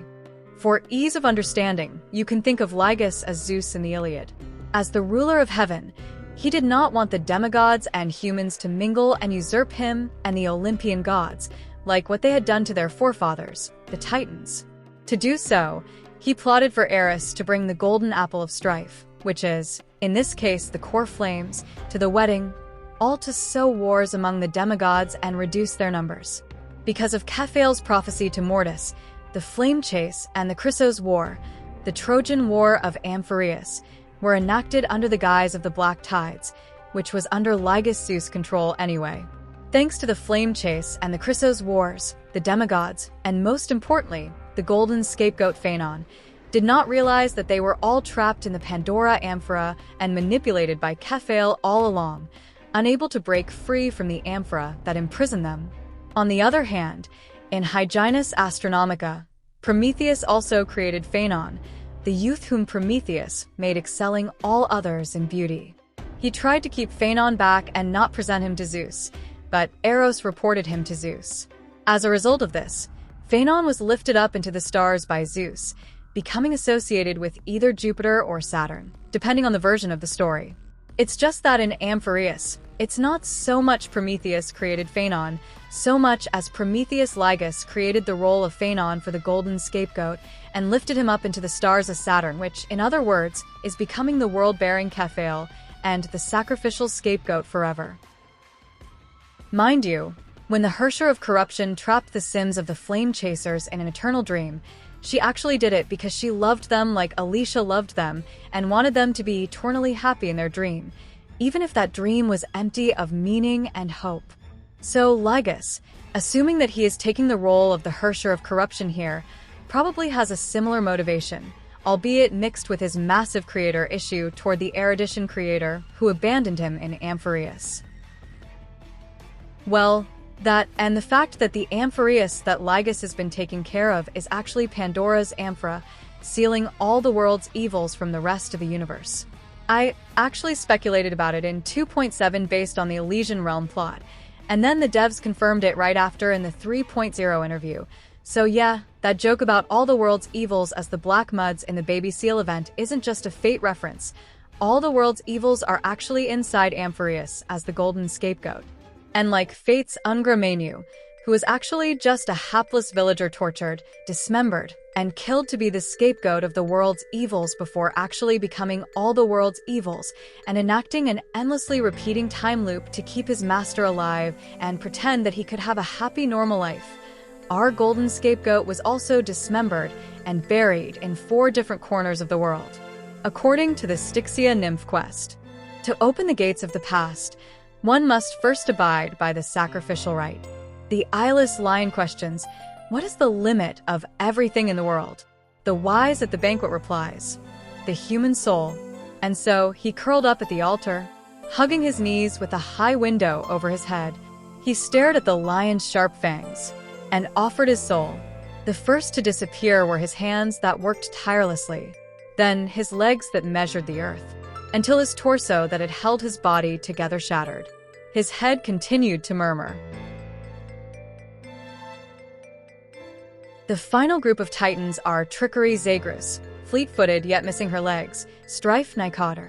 For ease of understanding, you can think of Ligus as Zeus in the Iliad. As the ruler of heaven, he did not want the demigods and humans to mingle and usurp him and the Olympian gods, like what they had done to their forefathers, the Titans. To do so, he plotted for Eris to bring the golden apple of strife, which is, in this case, the core flames, to the wedding, all to sow wars among the demigods and reduce their numbers. Because of Kephale's prophecy to Mortis, the flame chase and the Chrysos War, the Trojan War of Amphoreus, were enacted under the guise of the Black Tides, which was under Ligus Zeus' control anyway. Thanks to the flame chase and the Chrysos Wars, the demigods, and most importantly, the golden scapegoat Phainon, did not realize that they were all trapped in the Pandora amphora and manipulated by Kephale all along, unable to break free from the amphora that imprisoned them. On the other hand, in Hyginus Astronomica, Prometheus also created Phainon, the youth whom Prometheus made excelling all others in beauty. He tried to keep Phainon back and not present him to Zeus, but Eros reported him to Zeus. As a result of this, Phainon was lifted up into the stars by Zeus, becoming associated with either Jupiter or Saturn, depending on the version of the story. It's just that in Amphoreus, it's not so much Prometheus created Phainon, so much as Prometheus Ligus created the role of Phainon for the golden scapegoat and lifted him up into the stars as Saturn, which, in other words, is becoming the world-bearing Kephale and the sacrificial scapegoat forever. Mind you, when the Hersher of Corruption trapped the Sims of the Flame Chasers in an eternal dream, she actually did it because she loved them like Alicia loved them and wanted them to be eternally happy in their dream, even if that dream was empty of meaning and hope. So Ligus, assuming that he is taking the role of the Hersher of Corruption here, probably has a similar motivation, albeit mixed with his massive creator issue toward the Erudition creator who abandoned him in Amphoreus. Well, that and the fact that the Amphoreus that Ligus has been taking care of is actually Pandora's amphora, sealing all the world's evils from the rest of the universe. I actually speculated about it in 2.7 based on the Elysian Realm plot, and then the devs confirmed it right after in the 3.0 interview. So yeah, that joke about all the world's evils as the Black Muds in the Baby Seal event isn't just a Fate reference. All the world's evils are actually inside Amphoreus as the golden scapegoat. And like Fate's Ungra Manu, who was actually just a hapless villager tortured, dismembered, and killed to be the scapegoat of the world's evils before actually becoming all the world's evils and enacting an endlessly repeating time loop to keep his master alive and pretend that he could have a happy normal life. Our golden scapegoat was also dismembered and buried in 4 different corners of the world. According to the Styxia Nymph quest, to open the gates of the past, one must first abide by the sacrificial rite. The eyeless lion questions, what is the limit of everything in the world? The wise at the banquet replies, the human soul. And so he curled up at the altar, hugging his knees with a high window over his head. He stared at the lion's sharp fangs and offered his soul. The first to disappear were his hands that worked tirelessly, then his legs that measured the earth, until his torso that had held his body together shattered. His head continued to murmur. The final group of titans are Trickery Zagreus, fleet-footed yet missing her legs, Strife Nikador,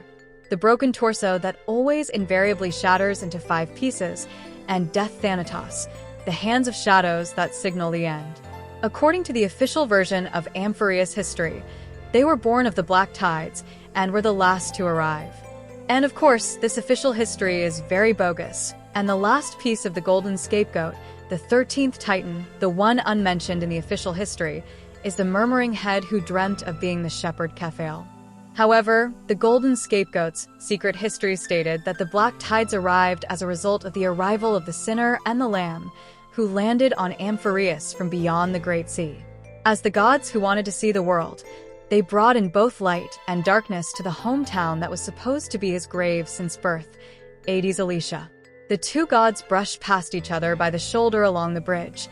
the broken torso that always invariably shatters into 5 pieces, and Death Thanatos, the hands of shadows that signal the end. According to the official version of Amphoreus history, they were born of the Black Tides and were the last to arrive. And of course, this official history is very bogus, and the last piece of the golden scapegoat, the 13th Titan, the one unmentioned in the official history, is the murmuring head who dreamt of being the shepherd Kephale. However, the golden scapegoat's secret history stated that the Black Tides arrived as a result of the arrival of the sinner and the lamb, who landed on Amphoreus from beyond the Great Sea. As the gods who wanted to see the world, they brought in both light and darkness to the hometown that was supposed to be his grave since birth, Hades Alicia. The 2 gods brushed past each other by the shoulder along the bridge.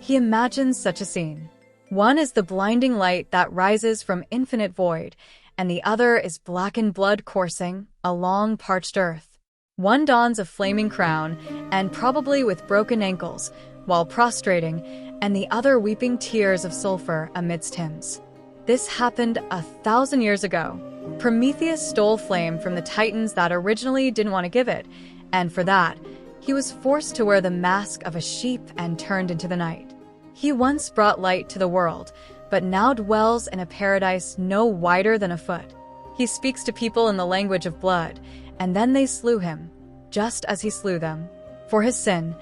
He imagines such a scene. One is the blinding light that rises from infinite void, and the other is blackened blood coursing along parched earth. One dons a flaming crown, and probably with broken ankles, while prostrating, and the other weeping tears of sulfur amidst hymns. This happened 1,000 years ago. Prometheus stole flame from the Titans that originally didn't want to give it, and for that, he was forced to wear the mask of a sheep and turned into the night. He once brought light to the world, but now dwells in a paradise no wider than a foot. He speaks to people in the language of blood, and then they slew him, just as he slew them. For his sin,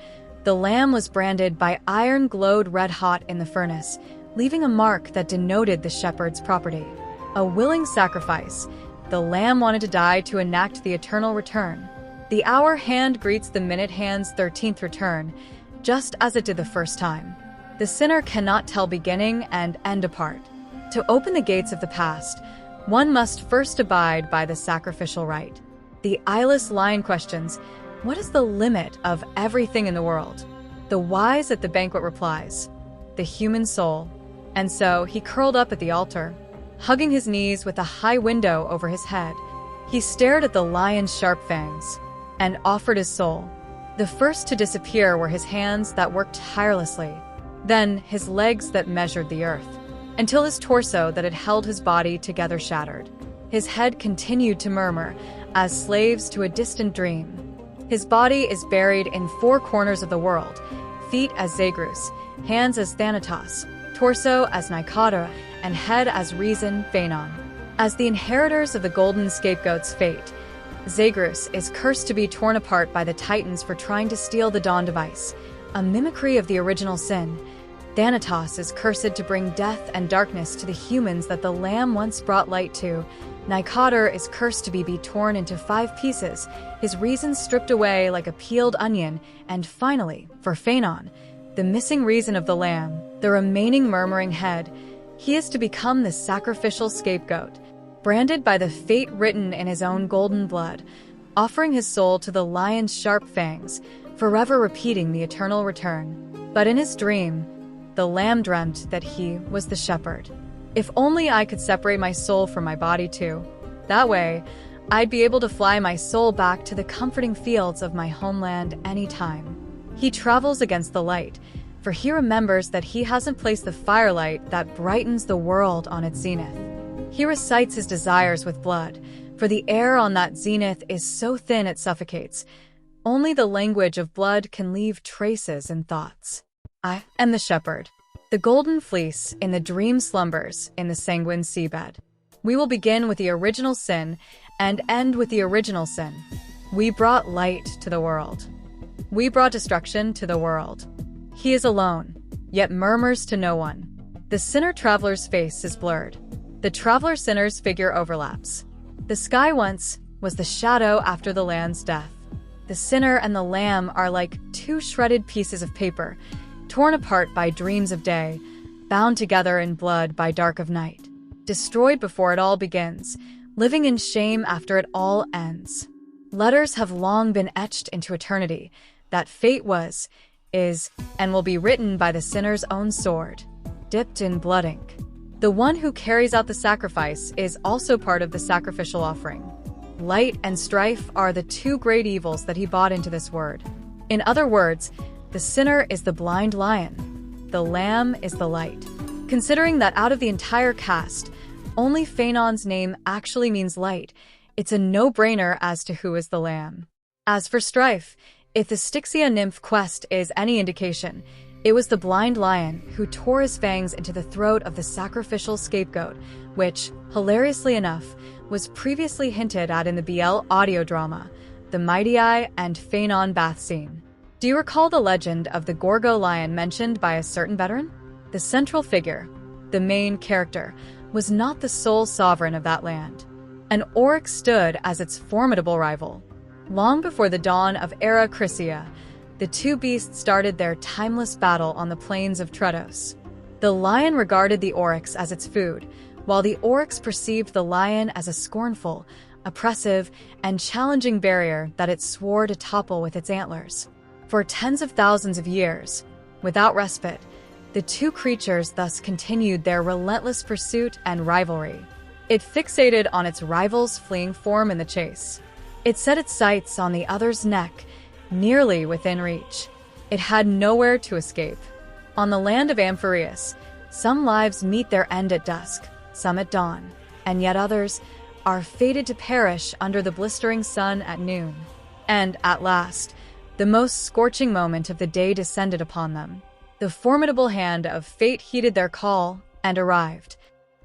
the lamb was branded by iron glowed red-hot in the furnace, leaving a mark that denoted the shepherd's property. A willing sacrifice, the lamb wanted to die to enact the eternal return. The hour hand greets the minute hand's 13th return, just as it did the first time. The sinner cannot tell beginning and end apart. To open the gates of the past, one must first abide by the sacrificial rite. The eyeless lion questions, what is the limit of everything in the world? The wise at the banquet replies, the human soul. And so he curled up at the altar, hugging his knees with a high window over his head. He stared at the lion's sharp fangs and offered his soul. The first to disappear were his hands that worked tirelessly, then his legs that measured the earth, until his torso that had held his body together shattered. His head continued to murmur, as slaves to a distant dream. His body is buried in four corners of the world, feet as Zagreus, hands as Thanatos, torso as Nikador, and head as reason Phainon. As the inheritors of the golden scapegoat's fate, Zagreus is cursed to be torn apart by the Titans for trying to steal the Dawn device, a mimicry of the original sin. Thanatos is cursed to bring death and darkness to the humans that the Lamb once brought light to. Nikador is cursed to be torn into 5 pieces, his reason stripped away like a peeled onion, and finally, for Phainon, the missing reason of the Lamb, the remaining murmuring head, he is to become the sacrificial scapegoat, branded by the fate written in his own golden blood, offering his soul to the lion's sharp fangs, forever repeating the eternal return. But in his dream, the Lamb dreamt that he was the shepherd. If only I could separate my soul from my body too. That way, I'd be able to fly my soul back to the comforting fields of my homeland anytime. He travels against the light, for he remembers that he hasn't placed the firelight that brightens the world on its zenith. He recites his desires with blood, for the air on that zenith is so thin it suffocates. Only the language of blood can leave traces in thoughts. I am the shepherd. The golden fleece in the dream slumbers in the sanguine seabed. We will begin with the original sin and end with the original sin. We brought light to the world. We brought destruction to the world. He is alone, yet murmurs to no one. The sinner-traveler's face is blurred. The traveler-sinner's figure overlaps. The sky once was the shadow after the land's death. The sinner and the lamb are like 2 shredded pieces of paper, torn apart by dreams of day, bound together in blood by dark of night, destroyed before it all begins, living in shame after it all ends. Letters have long been etched into eternity, that fate was, is, and will be written by the sinner's own sword, dipped in blood ink. The one who carries out the sacrifice is also part of the sacrificial offering. Light and strife are the 2 great evils that he bought into this word. In other words, the sinner is the blind lion. The lamb is the light. Considering that out of the entire cast, only Phainon's name actually means light, it's a no-brainer as to who is the lamb. As for Strife, if the Styxia nymph quest is any indication, it was the blind lion who tore his fangs into the throat of the sacrificial scapegoat, which, hilariously enough, was previously hinted at in the BL audio drama, the Myphai and Phainon bath scene. Do you recall the legend of the Gorgo lion mentioned by a certain veteran? The central figure, the main character, was not the sole sovereign of that land. An oryx stood as its formidable rival. Long before the dawn of Era Chrysia, the 2 beasts started their timeless battle on the plains of Thanatos. The lion regarded the oryx as its food, while the oryx perceived the lion as a scornful, oppressive, and challenging barrier that it swore to topple with its antlers. For tens of thousands of years, without respite, the 2 creatures thus continued their relentless pursuit and rivalry. It fixated on its rival's fleeing form in the chase. It set its sights on the other's neck, nearly within reach. It had nowhere to escape. On the land of Amphoreus, some lives meet their end at dusk, some at dawn, and yet others are fated to perish under the blistering sun at noon. And, at last, the most scorching moment of the day descended upon them. The formidable hand of fate heeded their call and arrived.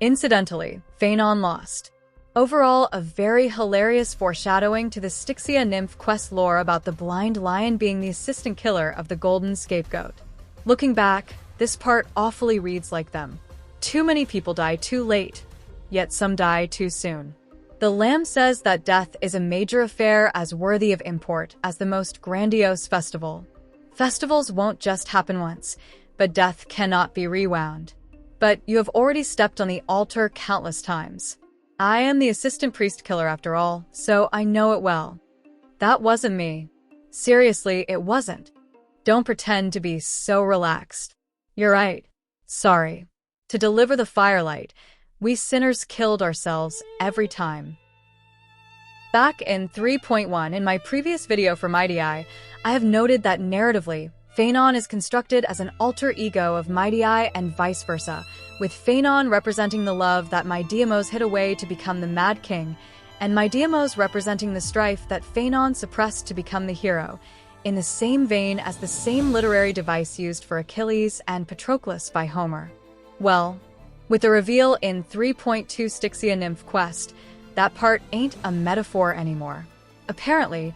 Incidentally, Phainon lost. Overall, a very hilarious foreshadowing to the Styxia nymph quest lore about the blind lion being the assistant killer of the golden scapegoat. Looking back, this part awfully reads like them. Too many people die too late, yet some die too soon. The Lamb says that death is a major affair as worthy of import as the most grandiose festival. Festivals won't just happen once, but death cannot be rewound. But you have already stepped on the altar countless times. I am the assistant priest killer after all, so I know it well. That wasn't me. Seriously, it wasn't. Don't pretend to be so relaxed. You're right. Sorry. To deliver the firelight, we sinners killed ourselves every time. Back in 3.1, in my previous video for Myphai, I have noted that narratively, Phainon is constructed as an alter ego of Myphai and vice versa, with Phainon representing the love that Mydeimos hid away to become the Mad King, and Mydeimos representing the strife that Phainon suppressed to become the hero, in the same vein as the same literary device used for Achilles and Patroclus by Homer. Well, with the reveal in 3.2 Styxia Nymph Quest, that part ain't a metaphor anymore. Apparently,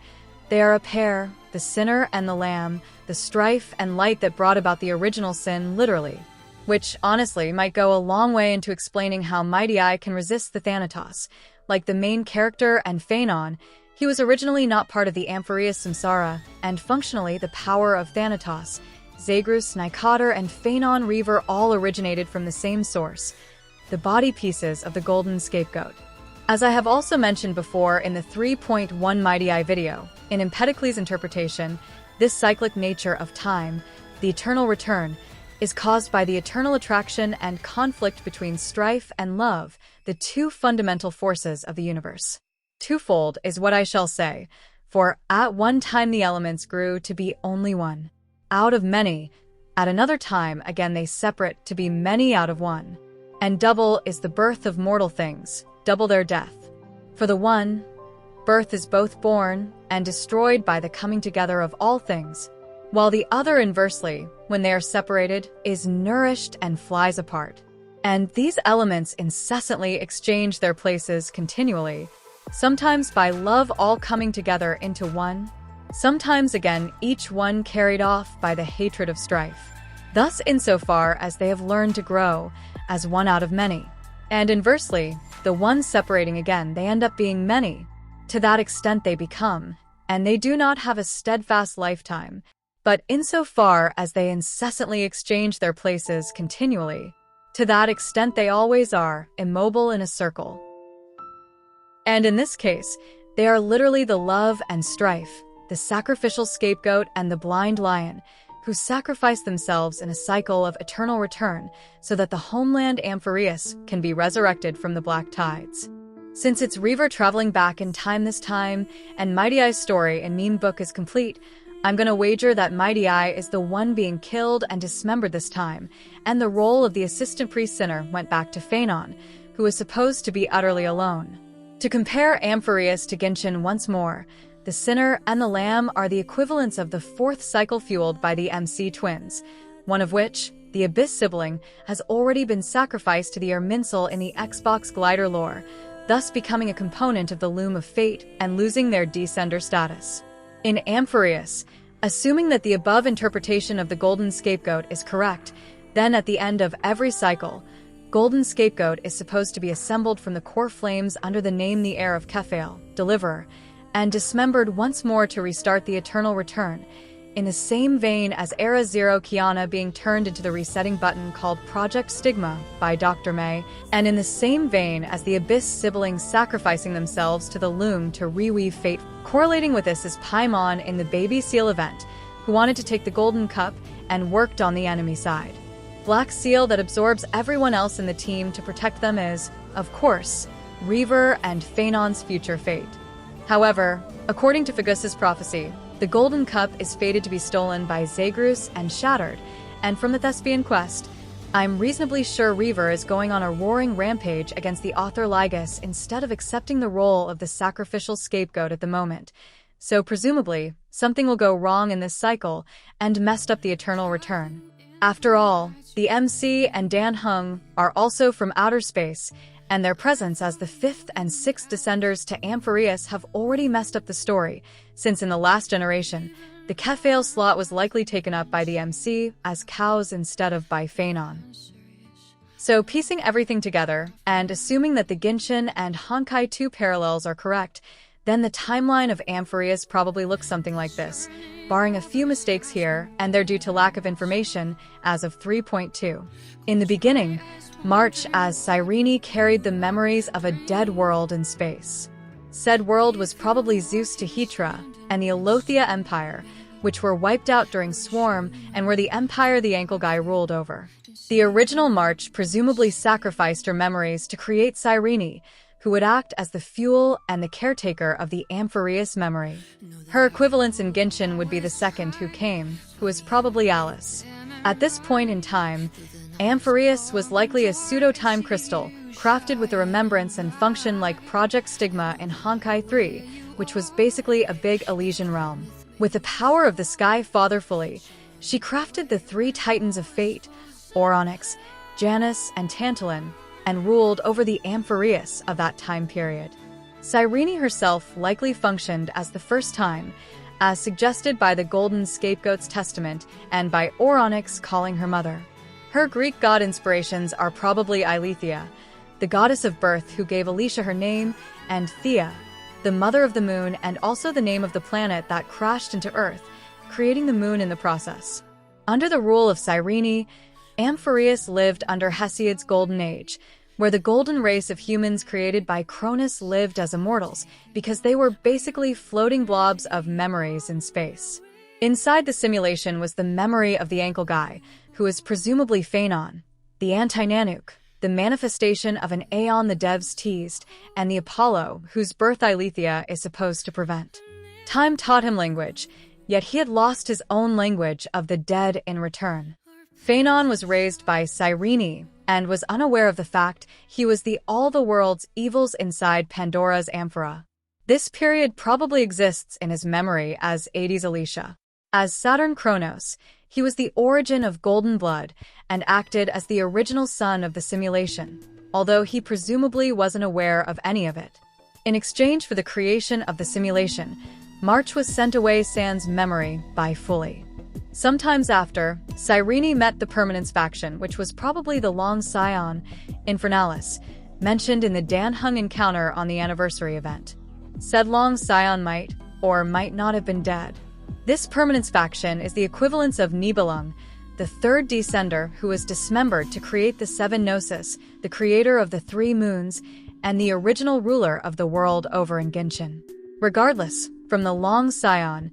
they are a pair, the sinner and the lamb, the strife and light that brought about the original sin literally, which honestly might go a long way into explaining how Myphai can resist the Thanatos. Like the main character and Phainon, he was originally not part of the Amphoreus Samsara, and functionally the power of Thanatos, Zagreus, Nikador, and Phainon Reaver all originated from the same source, the body pieces of the golden scapegoat. As I have also mentioned before in the 3.1 Myphai video, in Empedocles' interpretation, this cyclic nature of time, the eternal return, is caused by the eternal attraction and conflict between strife and love, the two fundamental forces of the universe. Twofold is what I shall say, for at one time the elements grew to be only one, out of many, at another time again they separate to be many out of one. And double is the birth of mortal things, double their death. For the one, birth is both born and destroyed by the coming together of all things, while the other inversely, when they are separated, is nourished and flies apart. And these elements incessantly exchange their places continually, sometimes by love all coming together into one, sometimes again each one carried off by the hatred of strife. Thus insofar as they have learned to grow as one out of many. And inversely, the one separating again, they end up being many. To that extent they become, and they do not have a steadfast lifetime, but insofar as they incessantly exchange their places continually, to that extent they always are, immobile in a circle. And in this case, they are literally the love and strife, the sacrificial scapegoat and the blind lion, who sacrifice themselves in a cycle of eternal return so that the homeland Amphoreus can be resurrected from the black tides. Since it's Reaver traveling back in time this time, and Myphai's story and meme book is complete, I'm gonna wager that Myphai is the one being killed and dismembered this time, and the role of the assistant priest sinner went back to Phainon, who was supposed to be utterly alone. To compare Amphoreus to Genshin once more, the sinner and the lamb are the equivalents of the fourth cycle fueled by the MC twins, one of which, the Abyss sibling, has already been sacrificed to the Erminsel in the Xbox Glider lore, thus becoming a component of the Loom of Fate and losing their descender status. In Amphoreus, assuming that the above interpretation of the golden scapegoat is correct, then at the end of every cycle, golden scapegoat is supposed to be assembled from the core flames under the name the heir of Kephale, Deliverer, and dismembered once more to restart the eternal return, in the same vein as Era Zero Kiana being turned into the resetting button called Project Stigma by Dr. May, and in the same vein as the Abyss siblings sacrificing themselves to the Loom to reweave fate. Correlating with this is Paimon in the Baby Seal event, who wanted to take the Golden Cup and worked on the enemy side. Black Seal that absorbs everyone else in the team to protect them is, of course, Reaver and Phainon's future fate. However, according to Phagousa's prophecy, the Golden Cup is fated to be stolen by Zagreus and shattered, and from the Thespian quest, I'm reasonably sure Reaver is going on a roaring rampage against the author Lygus instead of accepting the role of the sacrificial scapegoat at the moment. So presumably, something will go wrong in this cycle and messed up the Eternal Return. After all, the MC and Dan Hung are also from outer space, and their presence as the 5th and 6th descenders to Amphoreus have already messed up the story, since in the last generation, the Kephale slot was likely taken up by the MC as cows instead of by Phainon. So piecing everything together, and assuming that the Genshin and Honkai 2 parallels are correct, then the timeline of Amphoreus probably looks something like this, barring a few mistakes here, and they're due to lack of information as of 3.2. In the beginning, March as Cyrene carried the memories of a dead world in space. Said world was probably Zeus to Hydra and the Alothia Empire, which were wiped out during Swarm and were the empire the ankle guy ruled over. The original March presumably sacrificed her memories to create Cyrene, who would act as the fuel and the caretaker of the Amphoreus memory. Her equivalents in Genshin would be the second who came, who was probably Alice. At this point in time, Amphoreus was likely a pseudo-time crystal, crafted with a remembrance and function like Project Stigma in Honkai 3, which was basically a big Elysian realm. With the power of the Sky Father fully, she crafted the 3 titans of fate, Oronix, Janus, and Tantalon, and ruled over the Amphoreus of that time period. Cyrene herself likely functioned as the first time, as suggested by the Golden Scapegoat's testament and by Oronix calling her mother. Her Greek god inspirations are probably Eileithyia, the goddess of birth who gave Alicia her name, and Thea, the mother of the moon and also the name of the planet that crashed into Earth, creating the moon in the process. Under the rule of Cyrene, Amphoreus lived under Hesiod's Golden Age, where the golden race of humans created by Cronus lived as immortals because they were basically floating blobs of memories in space. Inside the simulation was the memory of the ankle guy, who is presumably Phainon, the Anti-Nanook, the manifestation of an Aeon the devs teased, and the Apollo, whose birth Eileithyia is supposed to prevent. Time taught him language, yet he had lost his own language of the dead in return. Phainon was raised by Cyrene and was unaware of the fact he was all the world's evils inside Pandora's amphora. This period probably exists in his memory as Hades Alicia. As Saturn Cronus, he was the origin of golden blood and acted as the original son of the simulation, although he presumably wasn't aware of any of it. In exchange for the creation of the simulation, March was sent away sans memory by Fully. Sometimes after, Cyrene met the Permanence faction, which was probably the Long Scion, Infernalis, mentioned in the Dan Hung encounter on the anniversary event. Said Long Scion might, or might not have been dead. This Permanence faction is the equivalence of Nibelung, the 3rd descender who was dismembered to create the 7 Gnosis, the creator of the 3 moons, and the original ruler of the world over in Genshin. Regardless, from the Long Scion,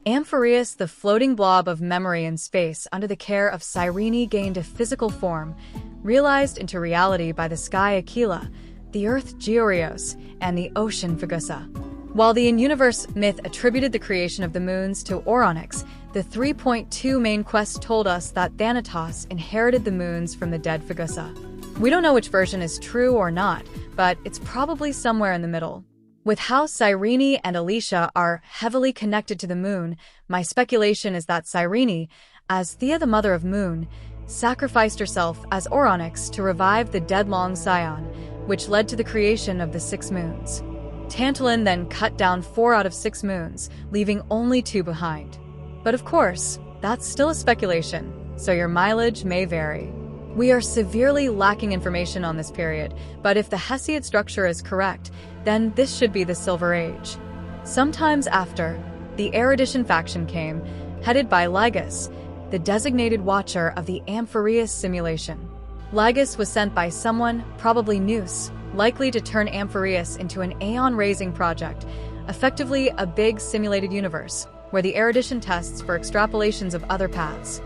Amphoreus, the floating blob of memory in space under the care of Cyrene, gained a physical form, realized into reality by the sky Aquila, the earth Georios, and the ocean Phagousa. While the in-universe myth attributed the creation of the moons to Oronix, the 3.2 main quest told us that Thanatos inherited the moons from the dead Phagousa. We don't know which version is true or not, but it's probably somewhere in the middle. With how Cyrene and Alicia are heavily connected to the moon, my speculation is that Cyrene, as Thea the mother of moon, sacrificed herself as Oronix to revive the dead Long Scion, which led to the creation of the 6 moons. Tantalon then cut down 4 out of 6 moons, leaving only 2 behind. But of course, that's still a speculation, so your mileage may vary. We are severely lacking information on this period, but if the Hesiod structure is correct, then this should be the Silver Age. Sometimes after, the Erudition faction came, headed by Lygus, the designated watcher of the Amphoreus simulation. Lygus was sent by someone, probably Nous, likely to turn Amphoreus into an Aeon-raising project, effectively a big simulated universe, where the Erudition tests for extrapolations of other paths.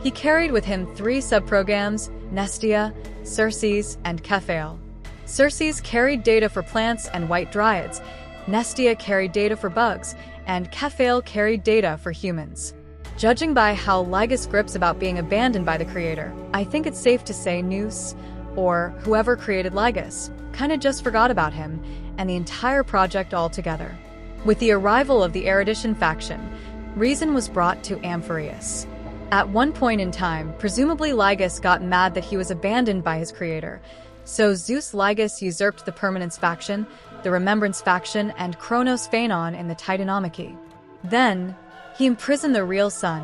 He carried with him 3 subprograms, Mnestia, Cerces, and Kephale. Cerces carried data for plants and white dryads, Mnestia carried data for bugs, and Kephale carried data for humans. Judging by how Ligus grips about being abandoned by the creator, I think it's safe to say Nous, or whoever created Ligus, kinda just forgot about him and the entire project altogether. With the arrival of the Erudition faction, reason was brought to Amphoreus. At one point in time, presumably Ligus got mad that he was abandoned by his creator, so Zeus Ligus usurped the Permanence faction, the Remembrance faction, and Cronus Phainon in the Titanomachy. Then, he imprisoned the real sun,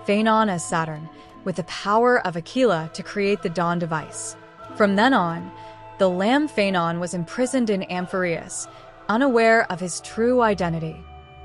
Phainon as Saturn, with the power of Aquila to create the Dawn device. From then on, the lamb Phainon was imprisoned in Amphoreus, unaware of his true identity.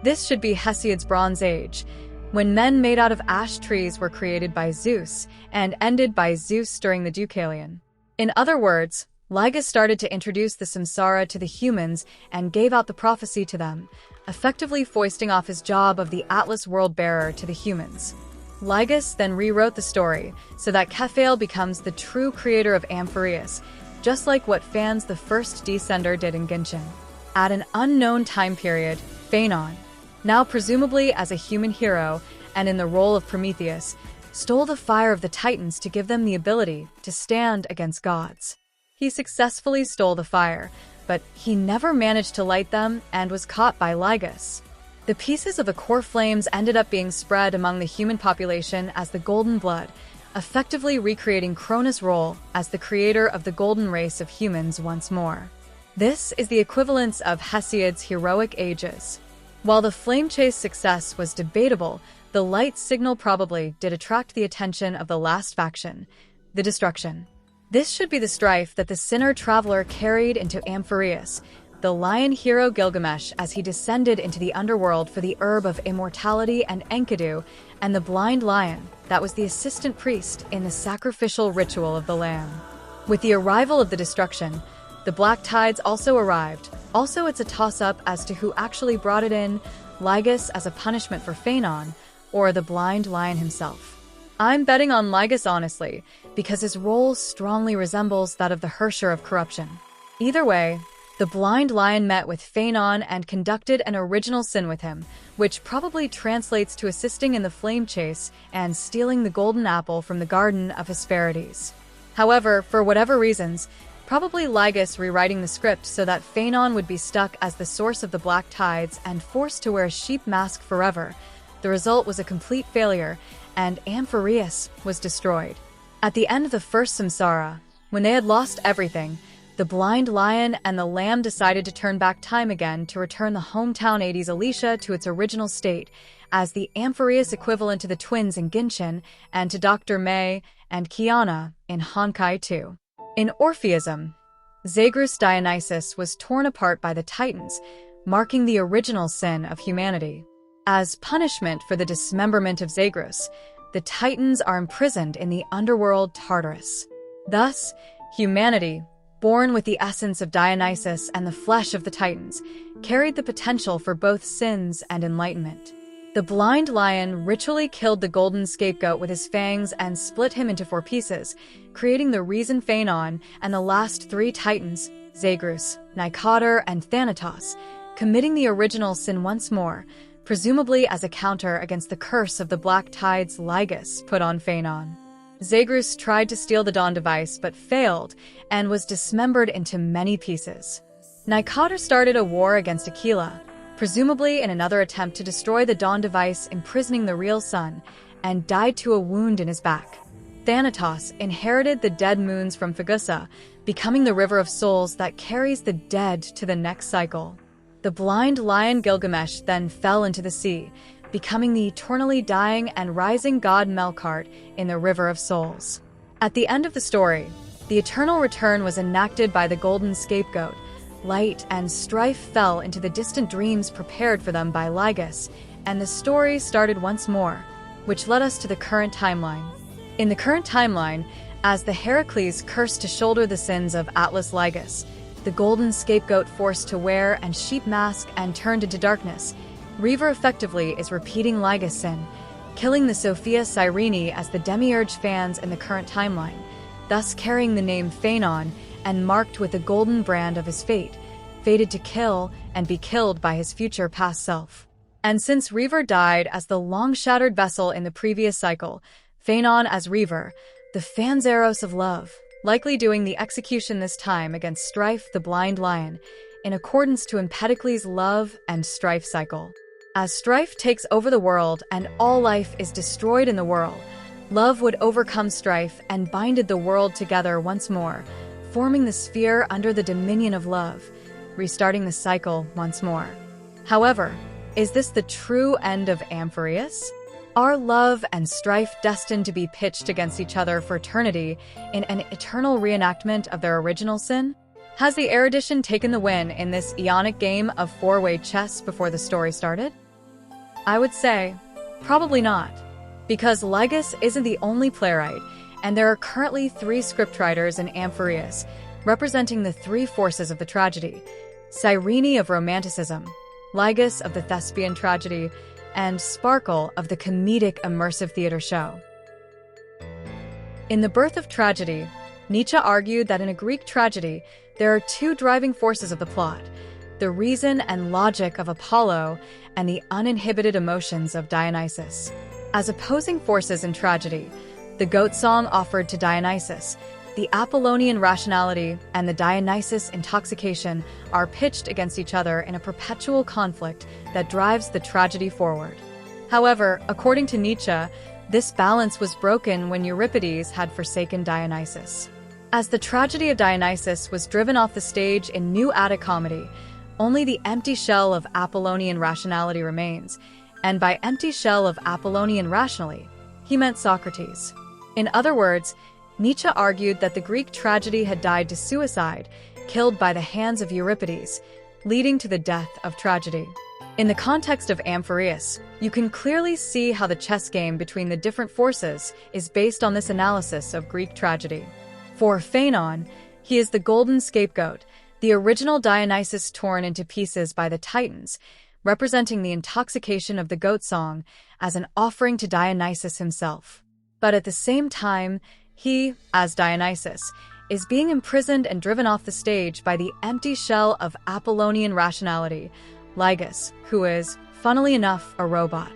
This should be Hesiod's Bronze Age, when men made out of ash trees were created by Zeus and ended by Zeus during the Deucalion. In other words, Ligus started to introduce the Samsara to the humans and gave out the prophecy to them, effectively foisting off his job of the Atlas world bearer to the humans. Ligus then rewrote the story so that Kephale becomes the true creator of Amphoreus, just like what fans the first Descender did in Genshin. At an unknown time period, Phainon, now presumably as a human hero and in the role of Prometheus, stole the fire of the Titans to give them the ability to stand against gods. He successfully stole the fire, but he never managed to light them and was caught by Ligus. The pieces of the core flames ended up being spread among the human population as the Golden Blood, effectively recreating Cronus' role as the creator of the golden race of humans once more. This is the equivalence of Hesiod's heroic ages. While the flame chase success was debatable, the light signal probably did attract the attention of the last faction, the Destruction. This should be the strife that the Sinner Traveler carried into Amphoreus, the lion hero Gilgamesh as he descended into the underworld for the herb of immortality and Enkidu, and the blind lion that was the assistant priest in the sacrificial ritual of the lamb. With the arrival of the Destruction, the Black Tides also arrived. Also, it's a toss-up as to who actually brought it in, Ligus as a punishment for Phainon, or the blind lion himself. I'm betting on Ligus honestly, because his role strongly resembles that of the Hersher of corruption. Either way, the blind lion met with Phainon and conducted an original sin with him, which probably translates to assisting in the flame chase and stealing the golden apple from the Garden of Hesperides. However, for whatever reasons, probably Ligus rewriting the script so that Phainon would be stuck as the source of the Black Tides and forced to wear a sheep mask forever. The result was a complete failure, and Amphoreus was destroyed. At the end of the first Samsara, when they had lost everything, the blind lion and the lamb decided to turn back time again to return the hometown 80s Alicia to its original state, as the Amphoreus equivalent to the twins in Genshin and to Dr. May and Kiana in Honkai 2. In Orpheism, Zagreus Dionysus was torn apart by the Titans, marking the original sin of humanity. As punishment for the dismemberment of Zagreus, the Titans are imprisoned in the underworld Tartarus. Thus, humanity, born with the essence of Dionysus and the flesh of the Titans, carried the potential for both sins and enlightenment. The blind lion ritually killed the golden scapegoat with his fangs and split him into 4 pieces, creating the reason Phainon and the last 3 Titans, Zagreus, Nikador, and Thanatos, committing the original sin once more, presumably as a counter against the curse of the Black Tides Ligus put on Phainon. Zagreus tried to steal the Dawn device but failed and was dismembered into many pieces. Nikador started a war against Aquila, presumably in another attempt to destroy the Dawn device imprisoning the real sun, and died to a wound in his back. Thanatos inherited the dead moons from Phagousa, becoming the river of souls that carries the dead to the next cycle. The blind lion Gilgamesh then fell into the sea, becoming the eternally dying and rising god Melkart in the River of Souls. At the end of the story, the eternal return was enacted by the golden scapegoat. Light and strife fell into the distant dreams prepared for them by Ligus, and the story started once more, which led us to the current timeline. In the current timeline, as the Heracles cursed to shoulder the sins of Atlas Ligus, the golden scapegoat forced to wear and sheep mask and turned into darkness, Reaver effectively is repeating Ligus' sin, killing the Sophia Cyrene as the Demiurge fans in the current timeline, thus carrying the name Phainon and marked with the golden brand of his fate. fated to kill and be killed by his future past self. And since Reaver died as the long-shattered vessel in the previous cycle, Phainon as Reaver, the Phanzaros of love, likely doing the execution this time against Strife the Blind Lion, in accordance to Empedocles' love and Strife cycle. As Strife takes over the world and all life is destroyed in the world, love would overcome Strife and binded the world together once more, forming the sphere under the dominion of love, restarting the cycle once more. However, is this the true end of Amphoreus? Are love and Strife destined to be pitched against each other for eternity in an eternal reenactment of their original sin? Has the Erudition taken the win in this eonic game of four-way chess before the story started? I would say, probably not, because Lygus isn't the only playwright, and there are currently 3 scriptwriters in Amphoreus, representing the 3 forces of the tragedy: Cyrene of romanticism, Lygus of the thespian tragedy, and Sparkle of the comedic immersive theater show. In The Birth of Tragedy, Nietzsche argued that in a Greek tragedy, there are 2 driving forces of the plot: the reason and logic of Apollo and the uninhibited emotions of Dionysus. As opposing forces in tragedy, the goat song offered to Dionysus, the Apollonian rationality, and the Dionysus intoxication are pitched against each other in a perpetual conflict that drives the tragedy forward. However, according to Nietzsche, this balance was broken when Euripides had forsaken Dionysus. As the tragedy of Dionysus was driven off the stage in New Attic comedy, only the empty shell of Apollonian rationality remains, and by empty shell of Apollonian rationally, he meant Socrates. In other words, Nietzsche argued that the Greek tragedy had died to suicide, killed by the hands of Euripides, leading to the death of tragedy. In the context of Amphoreus, you can clearly see how the chess game between the different forces is based on this analysis of Greek tragedy. For Phainon, he is the golden scapegoat, the original Dionysus torn into pieces by the Titans, representing the intoxication of the goat song as an offering to Dionysus himself. But at the same time, he, as Dionysus, is being imprisoned and driven off the stage by the empty shell of Apollonian rationality, Lygus, who is, funnily enough, a robot.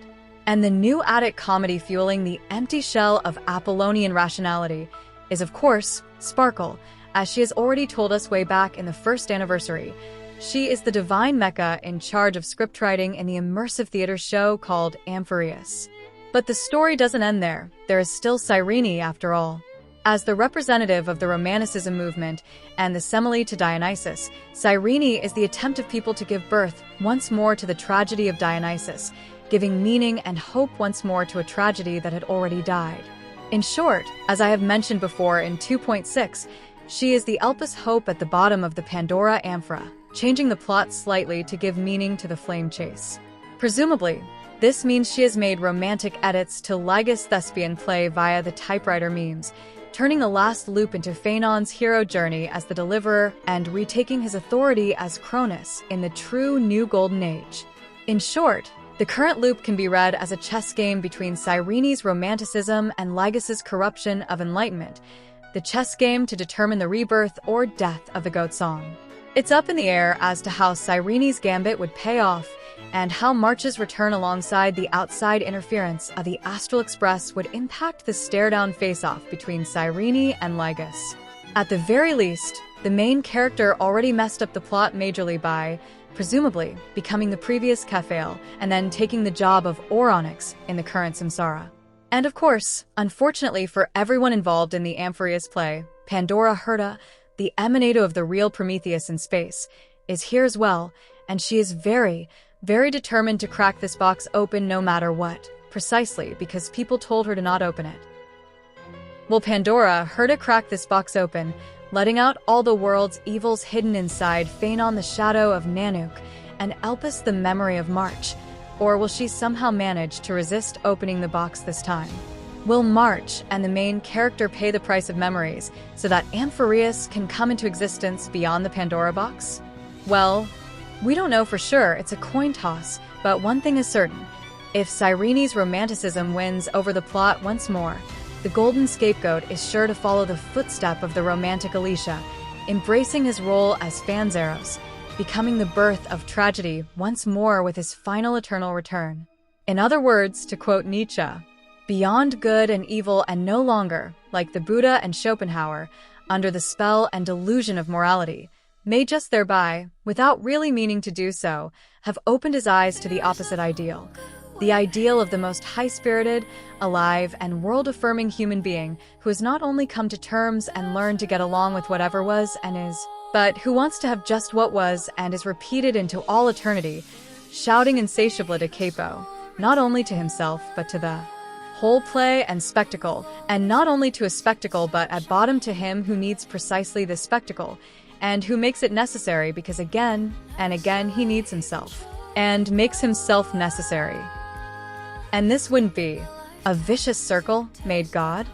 And the New Attic comedy fueling the empty shell of Apollonian rationality is, of course, Sparkle, as she has already told us way back in the first anniversary. She is the divine mecha in charge of scriptwriting in the immersive theater show called Amphoreus. But the story doesn't end there. There is still Cyrene, after all. As the representative of the Romanticism movement and the simile to Dionysus, Cyrene is the attempt of people to give birth once more to the tragedy of Dionysus, giving meaning and hope once more to a tragedy that had already died. In short, as I have mentioned before in 2.6, she is the Elpis hope at the bottom of the Pandora amphora, changing the plot slightly to give meaning to the flame chase. Presumably, this means she has made romantic edits to Lygus' thespian play via the typewriter memes, turning the last loop into Phainon's hero journey as the deliverer and retaking his authority as Cronus in the true New Golden Age. In short, the current loop can be read as a chess game between Cyrene's romanticism and Lygus' corruption of enlightenment, the chess game to determine the rebirth or death of the goat song. It's up in the air as to how Cyrene's gambit would pay off and how March's return alongside the outside interference of the Astral Express would impact the stare-down face-off between Cyrene and Lygus. At the very least, the main character already messed up the plot majorly by, presumably, becoming the previous Kephale and then taking the job of Onyx in the current Samsara. And of course, unfortunately for everyone involved in the Amphoreus play, Pandora Herta, the emanator of the real Prometheus in space, is here as well, and she is very, very determined to crack this box open no matter what, precisely because people told her to not open it. Will Pandora Herta crack this box open, letting out all the world's evils hidden inside Phainon the shadow of Nanook and Elpis the memory of March, or will she somehow manage to resist opening the box this time? Will March and the main character pay the price of memories so that Amphoreus can come into existence beyond the Pandora box? Well, we don't know for sure, it's a coin toss, but one thing is certain. If Cyrene's romanticism wins over the plot once more, the golden scapegoat is sure to follow the footstep of the romantic Alicia, embracing his role as Phanzaros, becoming the birth of tragedy once more with his final eternal return. In other words, to quote Nietzsche, beyond good and evil and no longer, like the Buddha and Schopenhauer, under the spell and delusion of morality, may just thereby, without really meaning to do so, have opened his eyes to the opposite ideal. The ideal of the most high-spirited, alive, and world-affirming human being who has not only come to terms and learned to get along with whatever was and is, but who wants to have just what was and is repeated into all eternity, shouting insatiably to Capo, not only to himself but to the whole play and spectacle, and not only to a spectacle but at bottom to him who needs precisely this spectacle, and who makes it necessary because again and again he needs himself, and makes himself necessary. And this wouldn't be a vicious circle made God?